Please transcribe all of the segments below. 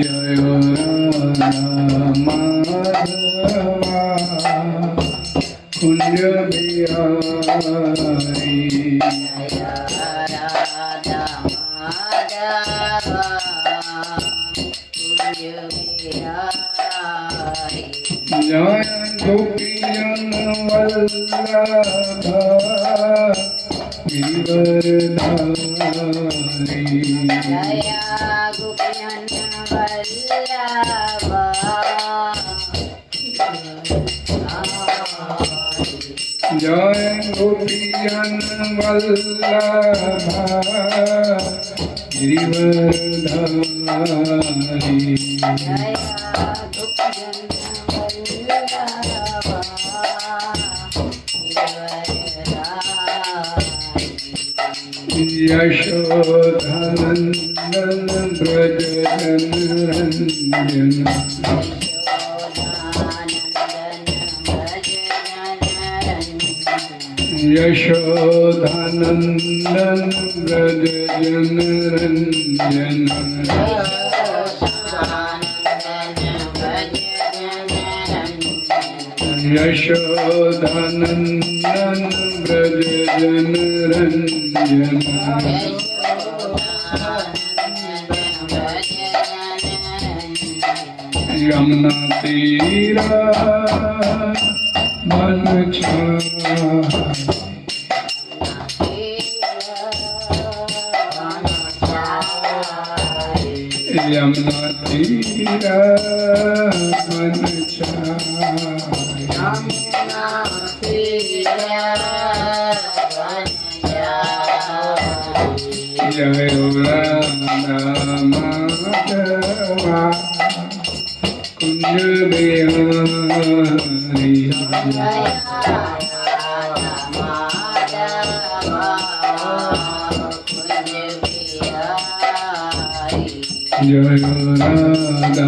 जय राधा माधवा कुंज बिहारी जय राधा माधवा कुंज बिहारी जय गोपीजन वल्लभा गिरिवरधारी जय गोपीजन वल्लभा जय गोपीजन वल्लभा गिरिवरधारी जय गोपीजन वल्लभा गिरिवरधारी यशोधनंदन ब्रज जनरंजन यशोधनंदन ब्रज जनरंजन यशोधनंदन ब्रज जनरंजन यमुना तीरा मन यमुना तीरा मन जय राधा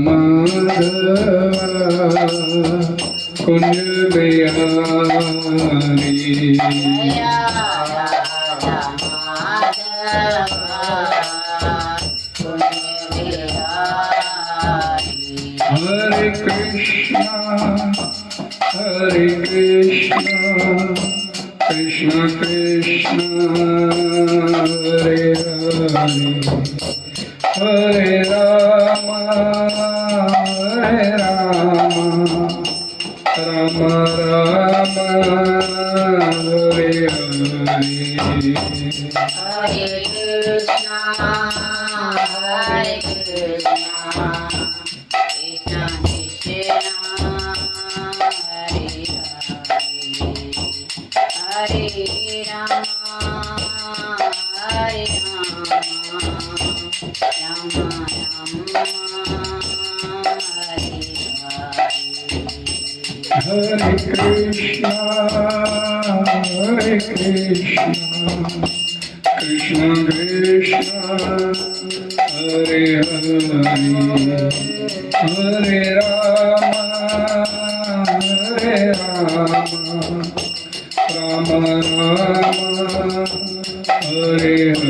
माधवा कुंज बिहारी जय राधा माधवा कुंज बिहारी हरे Krishna Krishna Krishna Hare Hare Hare Ram Ram Ram Hare Hare Hare Krishna, Krishna Krishna, Hare Hare, Hare Rama, Rama Hare Hare. Hare Krishna, Krishna Krishna, Hare Hare, Hare Rama, Rama Rama, Hare Hare. Hare Krishna, Hare Krishna, Krishna Hare Hare, Hare Rama, Hare Rama, Rama Rama, Hare Hare.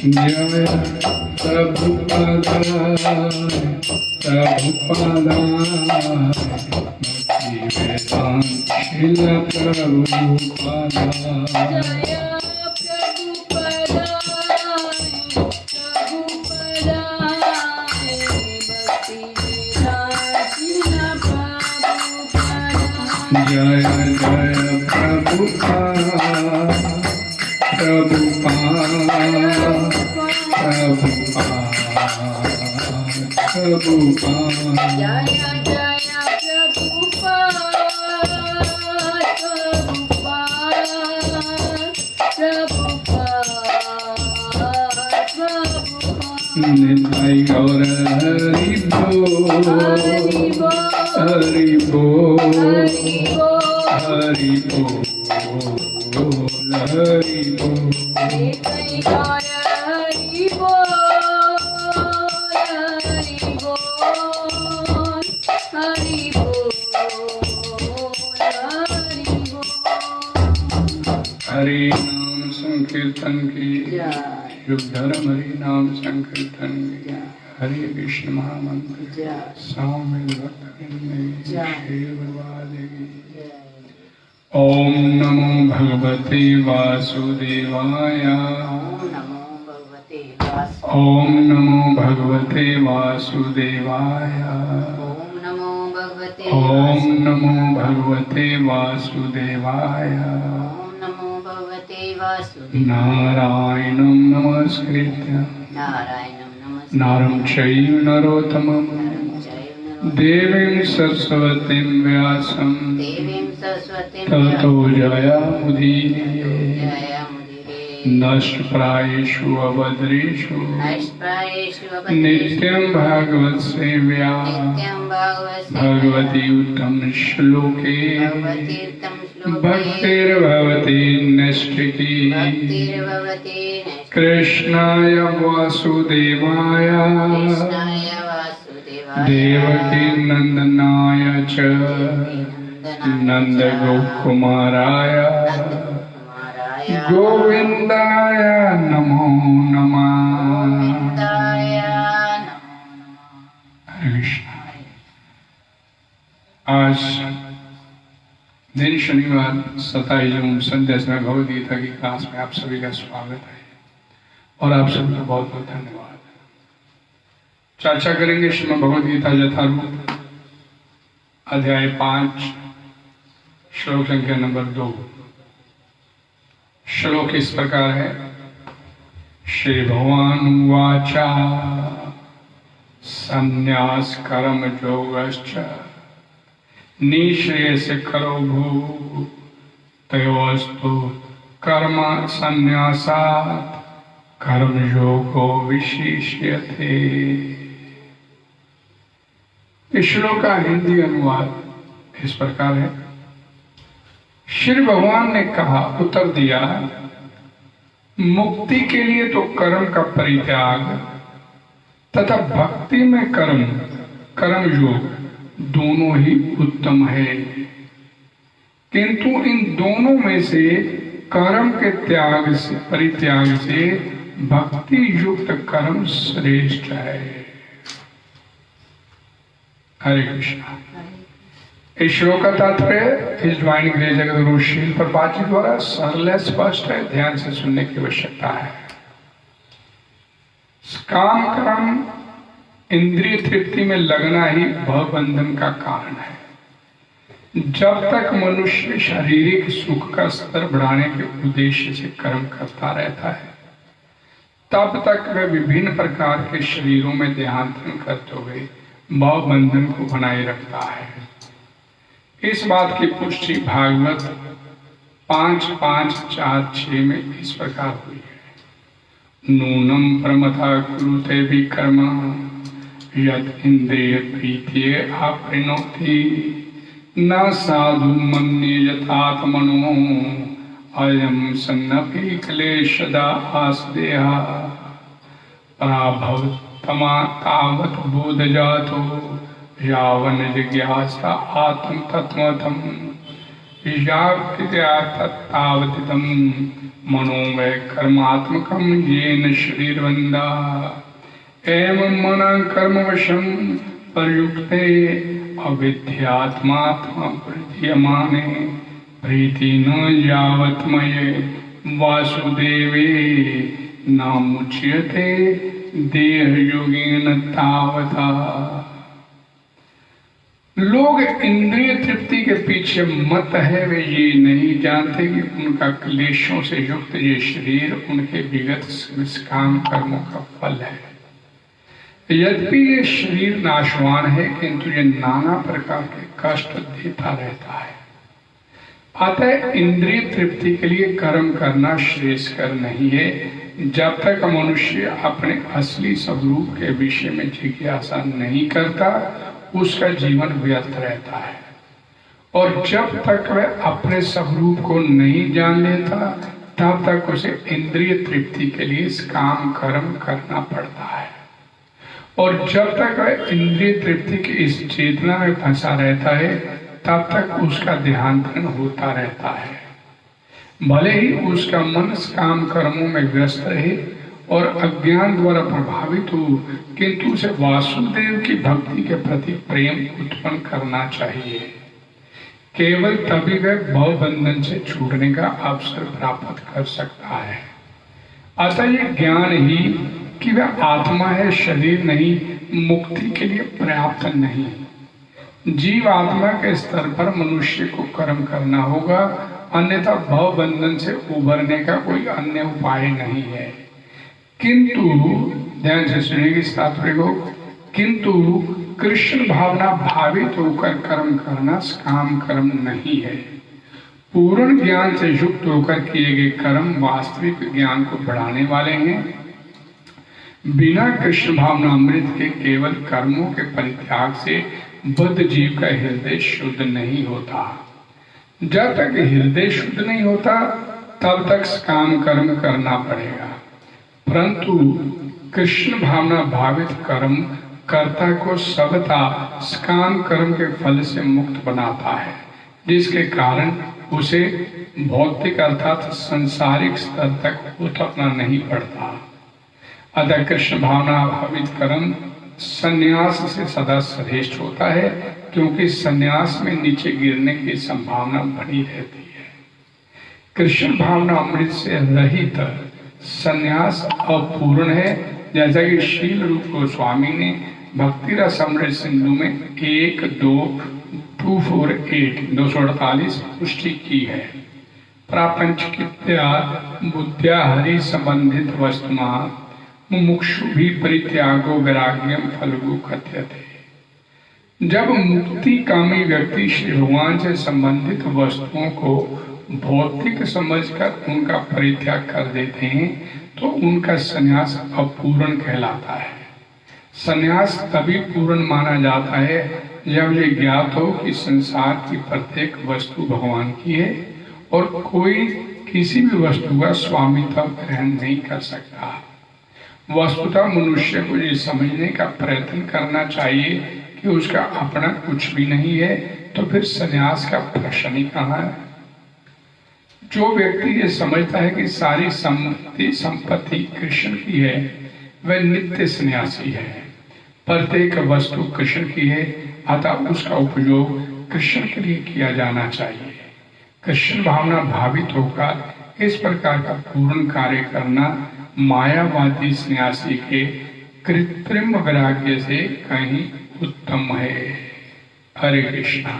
Jaya Prabhupada, Prabhupada, Bhakti Vedanta Srila Prabhupada. Jaya Prabhupada, Prabhupada, Bhakti Vedanta Prabhupada. Jaya Jaya Prabhupada, Prabhupada, Prabhupada, Prabhupada. Jaya Jaya Prabhupada, Prabhupada, Prabhupada, Prabhupada. Nitai गौर हरि बोल हरि बोल हरि बोल हरि बोल हरि बोल हरि बोल निताई गौर हरि बोल हरि बोल हरि बोल हरि बोल। हरि नाम संकीर्तन की जय युग धर्म हरि नाम संकीर्तन की हरे कृष्ण महामंत्र जय सामिल भक्त जय। देगी। ओम नमो भगवते वासुदेवाय ओम नमो भगवते वासुदेवाय ओम नमो भगवते वासुदेवाय ओम नमो भगवते ओम नमो भगवते वासुदेवाय ओम नमो भगवते वासुदेवाय नारायणं नमस्कृत्य नारायणं नमस्ते नारं चैव नरोत्तमं देवीं सरस्वतीं व्यासं देवीं सरस्वतीं ततो जयामुदीरये जयमुदीरये नष्टप्रायेषु अभद्रेषु नष्टप्रायेषु नित्यं भागवत सेव्या नित्यं भागवत भगवती उत्तम श्लोके भगवती उत्तम श्लोके भक्तिर्भवति नष्टिकी भक्तिर्भवति कृष्णाय वासुदेवाय कृष्णाय वासुदेवाय देवकी नंदनाय च नंदगोकुमाराय कुमाराय गोविंदाय नमो नमः। गोविन्दाय नमो हरे कृष्ण। आज दिन शनिवार 27 जून संध्या समय भगवद गीता की क्लास में आप सभी का स्वागत है और आप सभी का बहुत बहुत धन्यवाद। चर्चा करेंगे श्रीमद् भगवद गीता यथारूप अध्याय 5 श्लोक संख्या नंबर 2। श्लोक इस प्रकार है। श्री भगवान वाचा संन्यास कर्म योगश्च निःश्रेयस करो भू तयोस्तु कर्म संन्यासात् कर्म योगो विशिष्यते। इस श्लोक का हिंदी अनुवाद इस प्रकार है। श्री भगवान ने कहा, उत्तर दिया, मुक्ति के लिए तो कर्म का परित्याग तथा भक्ति में कर्म योग दोनों ही उत्तम है, किंतु इन दोनों में से कर्म के परित्याग से भक्ति युक्त कर्म श्रेष्ठ है। हरे कृष्णा। इस श्लोक का तात्पर्य इस ज्वाइनिंग ग्रे जगत गुरु शील प्रपात जी द्वारा सरल स्पष्ट है, ध्यान से सुनने की आवश्यकता है। काम कर्म इंद्रिय तृप्ति में लगना ही भवबंधन का कारण है। जब तक मनुष्य शारीरिक सुख का स्तर बढ़ाने के उद्देश्य से कर्म करता रहता है, तब तक वह विभिन्न प्रकार के शरीरों में देहांतरण करते हुए भवबंधन को बनाए रखता है। इस बात की पुष्टि भागवत 5:5-4-6 में इस प्रकार हुई है। नूनम प्रमथा कुरुते विकर्म यद इंद्रिय प्रीतिये आपरिणोति न साधु मन्ये यथात्मनो अयं सन्नपि क्लेशदा आस्देहा पराभवतमा तावत बोधजातो यावन जिज्ञासा आत्म तत्वतम तत्तावतितम मनो वै कर्मात्मकम येन शरीरवंदा एवं मना कर्मवशं प्रयुक्ते अविद्यात्मात्मा प्रतीयमाने प्रीति न यावत्मये वासुदेवे नामुच्यते देहयोगेन तावता। लोग इंद्रिय तृप्ति के पीछे मत है, वे ये नहीं जानते कि उनका क्लेशों से युक्त ये शरीर उनके विगत काम कर्मों का फल है। यद्यपि ये शरीर नाशवान है, किंतु ये नाना प्रकार के कष्ट देता रहता है। अतः इंद्रिय तृप्ति के लिए कर्म करना श्रेयस्कर नहीं है। जब तक मनुष्य अपने असली स्वरूप के विषय में जिज्ञासा नहीं करता, उसका जीवन व्यर्थ रहता है। और जब तक वह अपने स्वरूप को नहीं जान लेता, तब तक उसे इंद्रिय तृप्ति के लिए काम कर्म करना पड़ता है। और जब तक वह इंद्रिय तृप्ति की इस चेतना में फंसा रहता है, तब तक उसका देहांतरण होता रहता है। भले ही उसका मन काम कर्मों में व्यस्त रहे और अज्ञान द्वारा प्रभावित हो, किंतु उसे वासुदेव की भक्ति के प्रति प्रेम उत्पन्न करना चाहिए। केवल तभी वह भव बंधन से छूटने का अवसर प्राप्त कर सकता है। अतः यह ज्ञान ही कि वह आत्मा है, शरीर नहीं, मुक्ति के लिए पर्याप्त नहीं। जीव आत्मा के स्तर पर मनुष्य को कर्म करना होगा, अन्यथा भव बंधन से उबरने का कोई अन्य उपाय नहीं है। किंतु ध्यान से सुनिए इस तात्पर्य को, किंतु कृष्ण भावना भावित होकर कर्म करना काम कर्म नहीं है। पूर्ण ज्ञान से युक्त होकर किए गए कर्म वास्तविक ज्ञान को बढ़ाने वाले हैं। बिना कृष्ण भावना अमृत के केवल कर्मों के परित्याग से बुद्ध जीव का हृदय शुद्ध नहीं होता। जब तक हृदय शुद्ध नहीं होता, तब तक काम कर्म करना पड़ेगा। परंतु कृष्ण भावना भावित कर्म कर्ता को सबता काम कर्म के फल से मुक्त बनाता है, जिसके कारण उसे भौतिक अर्थात सांसारिक स्तर तक उतरना नहीं पड़ता। अतः कृष्ण भावना भावित कर्म संन्यास से सदा श्रेष्ठ होता है, क्योंकि संन्यास में नीचे गिरने की संभावना बनी रहती है। कृष्ण भावना अमृत से रहित संन्यास अपूर्ण है, जैसा कि शील रूप गोस्वामी ने भक्ति रस अमृत सिंधु में 248 पुष्टि की है। प्रापंचिकतया बुद्ध्या हरि संबंधित वस्तुमा मुमुक्षु भी परित्यागो वैराग्यम फलगु कथ्यते। जब मुक्ति कामी व्यक्ति श्री भगवान से संबंधित वस्तुओं को भौतिक समझकर उनका परित्याग कर देते हैं, तो उनका संन्यास अपूर्ण कहलाता है। संन्यास तभी पूर्ण माना जाता है जब ये ज्ञात हो कि संसार की प्रत्येक वस्तु भगवान की है और कोई किसी भी वस्तु का स्वामित्व ग्रहण नहीं कर सकता। वस्तुतः मनुष्य को ये समझने का प्रयत्न करना चाहिए कि उसका अपना कुछ भी नहीं है, तो फिर संन्यास का प्रश्न ही कहाँ है। जो व्यक्ति ये समझता है कि सारी संपत्ति कृष्ण की है, वह नित्य सन्यासी है। प्रत्येक वस्तु कृष्ण की है, अतः उसका उपयोग कृष्ण के लिए किया जाना चाहिए। कृष्ण भावना भावित होकर इस प्रकार का पूर्ण कार्य करना मायावादी सन्यासी के कृत्रिम वैराग्य से कहीं उत्तम है। हरे कृष्णा।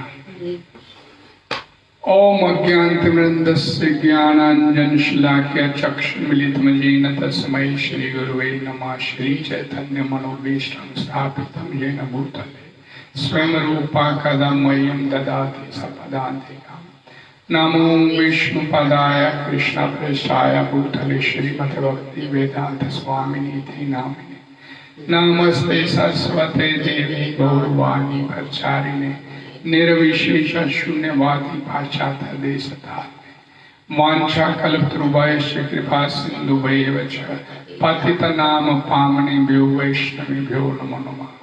ओम अज्ञानतिमिरन्धस्य ज्ञानाञ्जनशलाकया चक्षुर्मिलितमजेन तस्मै श्री गुरुवे नमः। श्री चैतन्य मनोभीष्टं स्थापितं येन भूतले स्वयं रूपा कदा मह्यं ददाति सपदान्तिकम्। नमो विष्णुपदाय कृष्णप्रेष्ठाय भूतले श्रीमते भक्ति वेदांत स्वामिनीति नामिने। नमस्ते सरस्वते देवी गौरवाणी प्रचारिणे निर्विशेष शून्यवादी पाश्चात्य देशतारिणे। वाञ्छा कल्पतरुभ्यश्च कृपा सिन्धुभ्येव च पतितनाम पावनेभ्यो वैष्णवेभ्यो नमो नमः।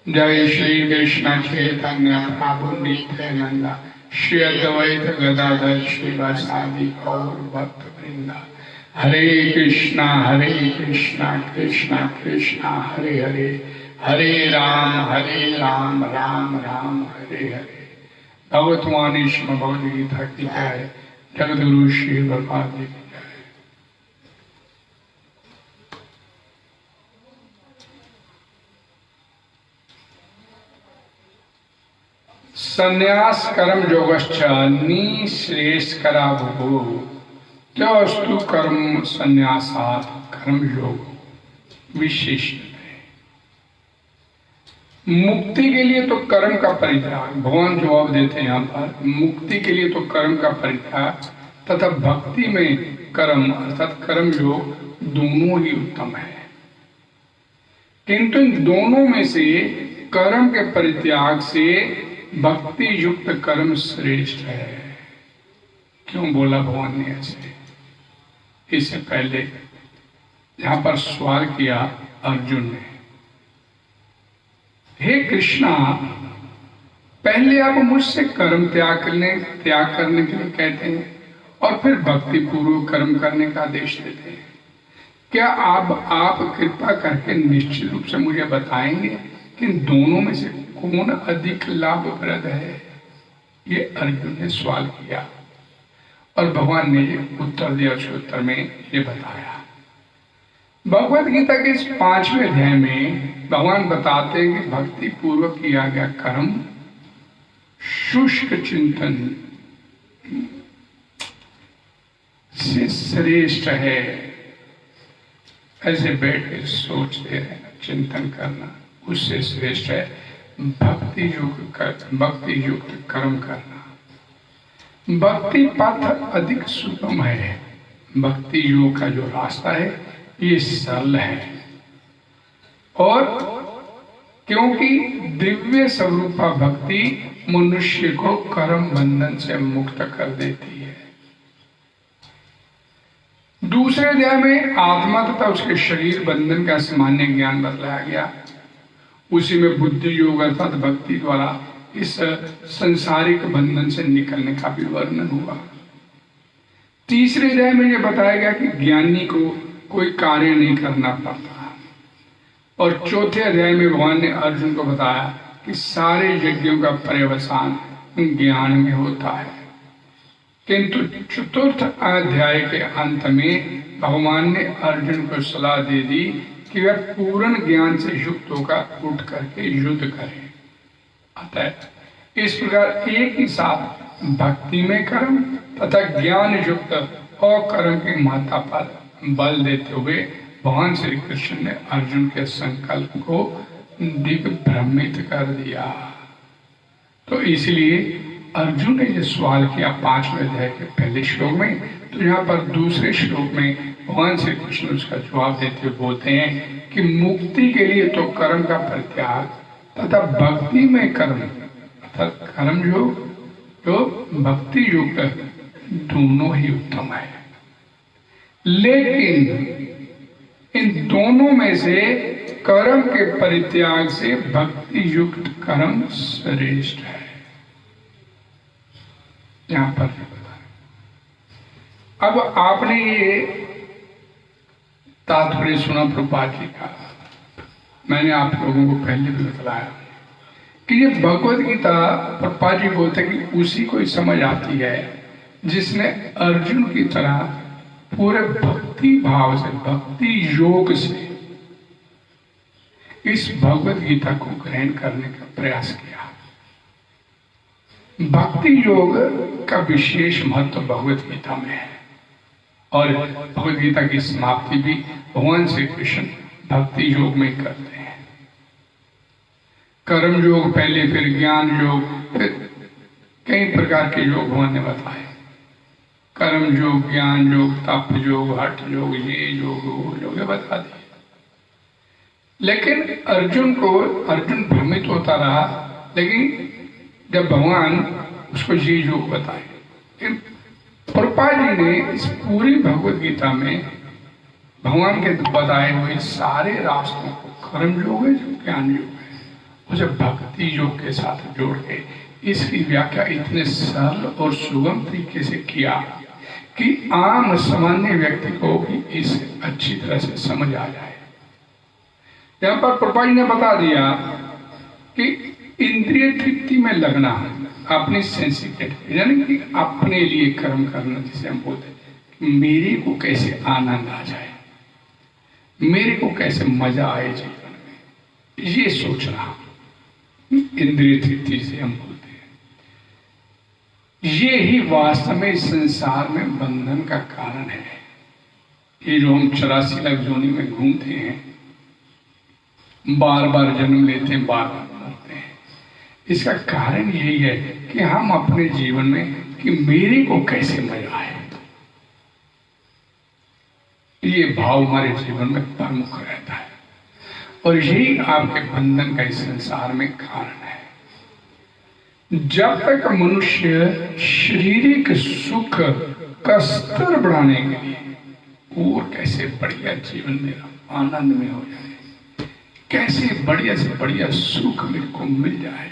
जय श्री कृष्ण चैतन्य प्रभु नित्यानंद श्री अद्वैत गदाधर श्रीवासादि गौर भक्त वृंदा। हरे कृष्णा कृष्णा कृष्णा हरे हरे, हरे राम राम राम हरे हरे। भगवतवाणी श्रीमद् भगवद गीता की जय। जगद्गुरु श्री प्रभुपाद जी की जय। संन्यास कर्म योगश्च निःश्रेयस्करा भुवो त्यस्तु कर्म संन्यासात् कर्म योग विशेष है। मुक्ति के लिए तो कर्म का परित्याग, भगवान जवाब देते हैं यहाँ पर, मुक्ति के लिए तो कर्म का परित्याग तथा भक्ति में कर्म अर्थात कर्म योग दोनों ही उत्तम है। किंतु इन दोनों में से कर्म के परित्याग से भक्ति युक्त कर्म श्रेष्ठ है। क्यों बोला भगवान ने ऐसे? इससे पहले यहां पर सवाल किया अर्जुन ने, हे कृष्णा, पहले आप मुझसे कर्म त्याग करने के लिए कहते हैं और फिर भक्ति पूर्वक कर्म करने का आदेश देते हैं। क्या आप कृपा करके निश्चित रूप से मुझे बताएंगे कि इन दोनों में से कौन अधिक लाभप्रद है? ये अर्जुन ने सवाल किया और भगवान ने ये उत्तर दिया। उसके उत्तर में ये बताया। भगवत गीता के इस 5वें अध्याय में भगवान बताते हैं कि भक्ति पूर्वक किया गया कर्म शुष्क चिंतन से श्रेष्ठ है। ऐसे बैठ के सोचते रहना, चिंतन करना, उससे श्रेष्ठ है भक्ति युक्त कर्म करना। भक्ति पथ अधिक सुगम है। भक्ति योग का जो रास्ता है ये सरल है, और क्योंकि दिव्य स्वरूपा भक्ति मनुष्य को कर्म बंधन से मुक्त कर देती है। दूसरे अध्याय में आत्मा तथा उसके शरीर बंधन का सामान्य ज्ञान बतलाया गया। उसी में बुद्धि योग अर्थात भक्ति द्वारा इस संसारिक बंधन से निकलने का भी वर्णन हुआ। तीसरे अध्याय में यह बताया गया कि ज्ञानी को कोई कार्य नहीं करना पड़ता, और चौथे अध्याय में भगवान ने अर्जुन को बताया कि सारे यज्ञों का पर्यवसान ज्ञान में होता है। किंतु चतुर्थ अध्याय के अंत में भगवान ने अर्जुन को सलाह दे दी कि वह पूर्ण ज्ञान से युक्त होकर उठ करके युद्ध करे। अतः इस प्रकार एक ही साथ भक्ति में कर्म तथा ज्ञान युक्त और कर्म की महत्ता पर बल देते हुए भगवान श्री कृष्ण ने अर्जुन के संकल्प को दिग्भ्रमित कर दिया। तो इसलिए अर्जुन ने जो सवाल किया 5वें अध्याय के पहले श्लोक में, तो यहाँ पर दूसरे श्लोक में भगवान श्री कृष्ण उसका जवाब देते हुए बोलते हैं कि मुक्ति के लिए तो कर्म का परित्याग तथा भक्ति में कर्म अर्थात कर्म जो भक्ति युक्त दोनों ही उत्तम है। लेकिन इन दोनों में से कर्म के परित्याग से भक्ति युक्त कर्म श्रेष्ठ है। यहां पर अब आपने ये तात्पर्य सुना प्रभुपाद जी का। मैंने आप लोगों को पहले भी बताया कि ये भगवत गीता प्रभुपाद जी बोलते हैं कि उसी को समझ आती है जिसने अर्जुन की तरह पूरे भक्ति भाव से, भक्ति योग से इस भगवत गीता को ग्रहण करने का प्रयास किया। भक्ति योग का विशेष महत्व भगवत गीता में है, और भगवत गीता की समाप्ति भी भगवान श्री कृष्ण भक्ति योग में करते हैं। कर्म योग पहले, फिर ज्ञान योग, फिर कई प्रकार के योग भगवान ने बताए। कर्म योग, ज्ञान योग, तप योग, हठ योग, ये योग वो योग बता दिए। लेकिन अर्जुन भ्रमित होता रहा, लेकिन जब भगवान उसको ये योग बताए। प्रभुपाद जी ने इस पूरी भगवत गीता में भगवान के बताए हुए सारे रास्तों को, कर्म योग है, जो ज्ञान योग है, उसे भक्ति योग के साथ जोड़ के इसकी व्याख्या इतने सरल और सुगम तरीके से किया कि आम सामान्य व्यक्ति को भी इसे अच्छी तरह से समझ आ जाए। यहाँ पर प्रभुपाद जी ने बता दिया कि इंद्रिय तृप्ति में लगना, अपनी सेंसिटिविटी, यानी कि अपने लिए कर्म करना, जिसे हम बोलते हैं मेरे को कैसे आनंद आ जाए, मेरे को कैसे मजा आए जीवन में, ये सोचना इंद्रिय तृप्ति से हम बोलते हैं। ये ही वास्तव में संसार में बंधन का कारण है। ये जो हम 84 लाख योनि में घूमते हैं, बार बार जन्म लेते हैं, बार बार इसका कारण यही है कि हम अपने जीवन में कि मेरे को कैसे मजा आए, ये भाव हमारे जीवन में प्रमुख रहता है। और यही आपके बंधन का इस संसार में कारण है। जब तक मनुष्य शारीरिक सुख का स्तर बढ़ाने के लिए और कैसे बढ़िया जीवन मेरा आनंद में हो जाए, कैसे बढ़िया से बढ़िया सुख मेरे को मिल जाए,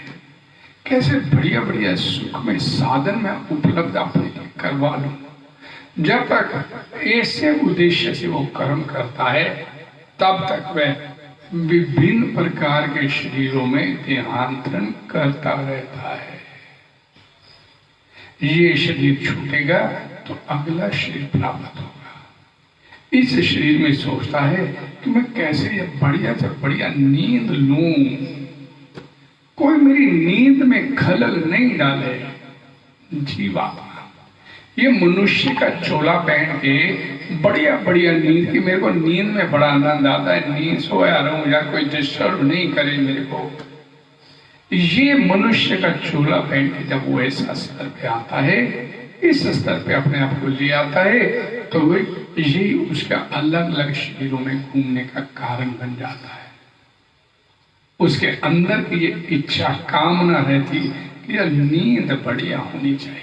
कैसे बढ़िया बढ़िया सुख में साधन में उपलब्ध अपने लिए करवा लूं, जब तक ऐसे उद्देश्य से वो कर्म करता है तब तक वह विभिन्न प्रकार के शरीरों में देहांतरण करता रहता है। ये शरीर छूटेगा तो अगला शरीर प्राप्त होगा। इस शरीर में सोचता है कि मैं कैसे ये बढ़िया से बढ़िया नींद लूं, कोई मेरी नींद में खलल नहीं डाले। जीवात्मा ये मनुष्य का चोला पहन के बढ़िया बढ़िया नींद की, मेरे को नींद में बड़ा आनंद आता है, नींद सोया रहूं यार, कोई डिस्टर्ब नहीं करे मेरे को। ये मनुष्य का चोला पहन के जब वो ऐसा स्तर पे आता है, इस स्तर पे अपने आप को ले आता है, तो ये उसका अलग अलग शरीरों में घूमने का कारण बन जाता है। उसके अंदर की ये इच्छा कामना रहती कि यार नींद बढ़िया होनी चाहिए।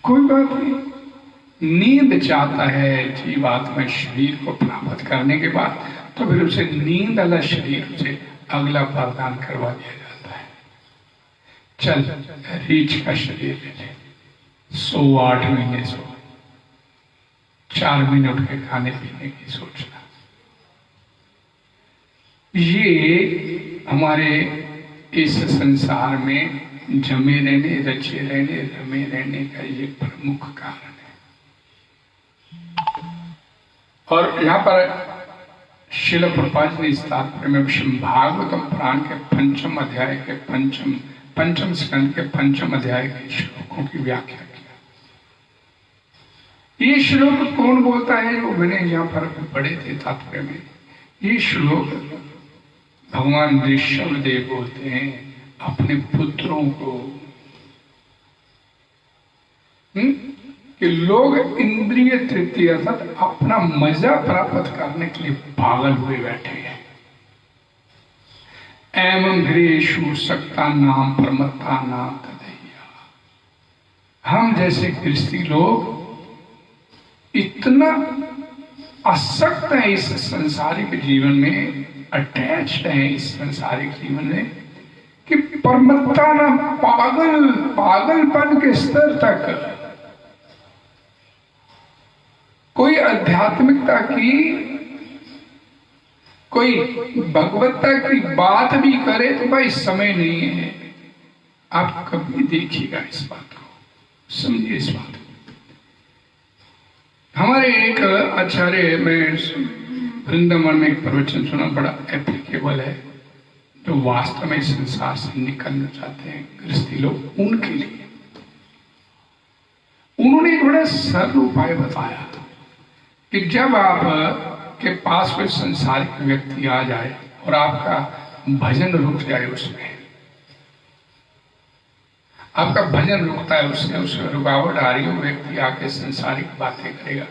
कोई बात नहीं, नींद चाहता है जीवात्मा शरीर को प्राप्त करने के बाद, तो फिर उसे नींद वाला शरीर उसे अगला प्रदान करवा दिया जाता है। चल रीछ का शरीर ले ले, 108 महीने सो, 4 महीने उठ के खाने पीने की सोचना। ये हमारे इस संसार में जमे रहने, रचे रहने, रमे रहने का ये प्रमुख कारण है। और यहाँ पर शिल प्रभुपाद ने इस तात्पर्य में भागवतम पुराण के पंचम अध्याय के पंचम स्कंद के पंचम अध्याय के श्लोकों की व्याख्या किया। ये श्लोक कौन बोलता है, जो मैंने यहाँ पर पढ़े थे तात्पर्य में। ये श्लोक भगवान ऋषभदेव बोलते हैं अपने पुत्रों को, कि लोग इंद्रिय तृप्ति अर्थात अपना मजा प्राप्त करने के लिए पागल हुए बैठे हैं। एवं घृषु सक्ता नाम प्रमत्ता नाम तदैया। हम जैसे गृहस्थी लोग इतना आसक्त हैं इस सांसारिक जीवन में, अटैच्ड हैं इस सांसारिक जीवन में, कि परमत्ता ना पागलपन के स्तर तक कोई आध्यात्मिकता की, कोई भगवत्ता की बात भी करे तो भाई समय नहीं है। आप कभी देखिएगा इस बात को, समझिए इस बात को। हमारे एक आचार्य, मैं वृंदावन में एक प्रवचन सुना, बड़ा एप्लीकेबल है, जो वास्तव में संसार से निकलना चाहते हैं गृहस्थी लोग, उनके लिए उन्होंने एक बड़ा सरल उपाय बताया कि जब आप के पास कोई संसारिक व्यक्ति आ जाए और आपका भजन रुक जाए, उसमें आपका भजन रुकता है, उसमें रुकावट आ रही है, व्यक्ति आके संसारिक बातें करेगा,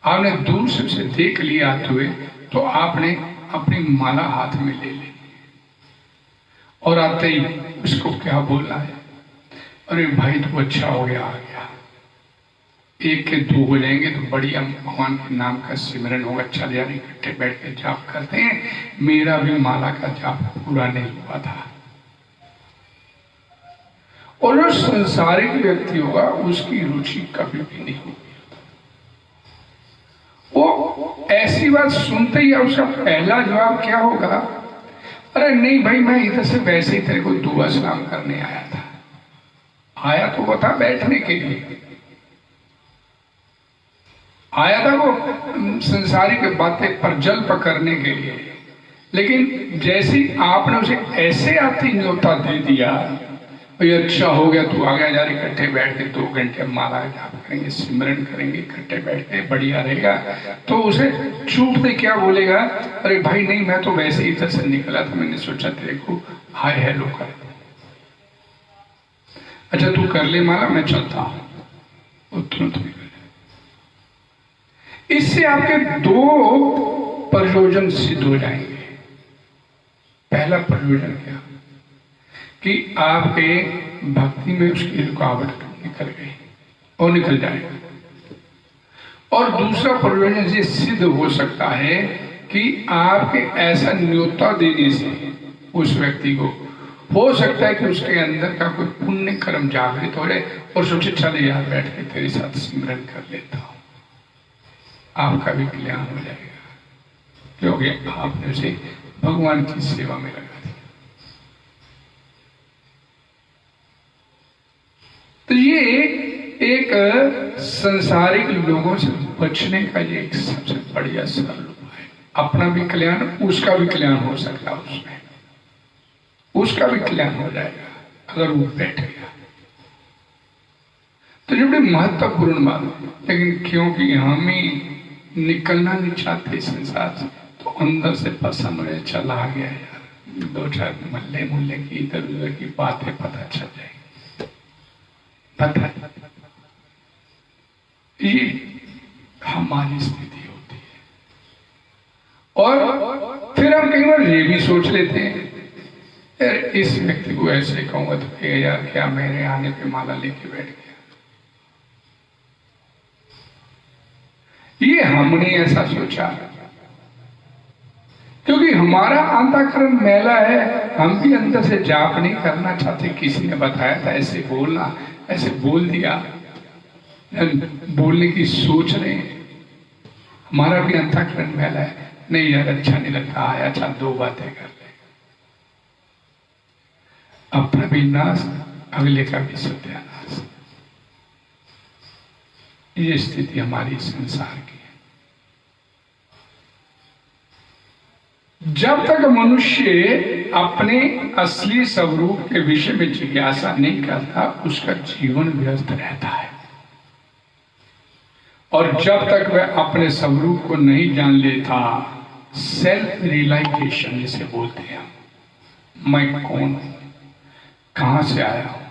आपने दूर से उसे देख लिया आते हुए, तो आपने अपनी माला हाथ में ले ली और आते ही उसको क्या बोलना है, अरे भाई तू अच्छा हो गया, आ गया। एक के दो हो जाएंगे तो बढ़िया भगवान के नाम का सिमरन होगा, चल यार इकट्ठे बैठ के जाप करते हैं, मेरा भी माला का जाप पूरा नहीं हुआ था। और जो संसारिक व्यक्ति होगा उसकी रुचि कभी भी नहीं होगी। वो ऐसी बात सुनते ही उसका पहला जवाब क्या होगा, अरे नहीं भाई मैं इधर से वैसे ही तेरे को दुआ सलाम करने आया था। आया तो वो था बैठने के लिए, आया था वो संसारिक बातें पर जल पकड़ने के लिए, लेकिन जैसे आपने उसे ऐसे आती न्योता दे दिया, ये अच्छा हो गया, तू आ गया यार, इकट्ठे बैठ के 2 घंटे माला जाप करेंगे, सिमरन करेंगे, इकट्ठे बैठ के बढ़िया रहेगा। तो उसे चूपते क्या बोलेगा, अरे भाई नहीं, मैं तो वैसे ही इधर से निकला था, मैंने सोचा तेरे को हाय हेलो कर। अच्छा तू कर ले माला, मैं चलता हूं, वो तुरंत निकल। इससे आपके 2 प्रयोजन सिद्ध हो जाएंगे। पहला प्रयोजन क्या कि आपके भक्ति में उसकी रुकावट निकल गई और निकल जाएगा। और दूसरा प्रयोजन ये सिद्ध हो सकता है कि आपके ऐसा न्योता देने से उस व्यक्ति को हो सकता है कि उसके अंदर का कोई पुण्य कर्म जागृत हो जाए और सोचे चले यार बैठ के तेरे साथ सिमरन कर लेता हूं, आपका भी कल्याण हो जाएगा, क्योंकि आपने उसे भगवान की सेवा में लगा दिया। तो ये एक संसारिक लोगों से बचने का ये एक सबसे बढ़िया सरल उपाय है। अपना भी कल्याण, उसका भी कल्याण हो सकता है, उसका भी कल्याण हो जाएगा अगर वो बैठ गया। तो ये बड़ी महत्वपूर्ण बात है। लेकिन क्योंकि हम ही निकलना नहीं चाहते संसार से, तो अंदर से पसंद हो जाए, चला आ गया यार, 2-4 मल्ले मुल्ले की इधर उधर की बातें पता चल जाएगी, पता ये हमारी स्थिति होती है। और फिर हम कई बार ये भी सोच लेते हैं, यार इस व्यक्ति को ऐसे कहूंगा तो यार क्या मेरे आने पे माला लेके बैठ गया। ये हमने ऐसा सोचा क्योंकि हमारा अंतःकरण मैला है, हम भी अंदर से जाप नहीं करना चाहते। किसी ने बताया था ऐसे बोलना, ऐसे बोल दिया, बोलने की सोच रहे हैं, हमारा भी अंतःकरण मैला है। नहीं यार अच्छा नहीं लगता, आया चल 2 बातें कर ले, अपना भी नाश, अगले का भी सत्यानाश। ये स्थिति हमारी संसार की है। जब तक मनुष्य अपने असली स्वरूप के विषय में जिज्ञासा नहीं करता, उसका जीवन व्यर्थ रहता है। और जब तक वह अपने स्वरूप को नहीं जान लेता, सेल्फ रियलाइजेशन जिसे बोलते हैं, मैं कौन हूं, कहां से आया हूं,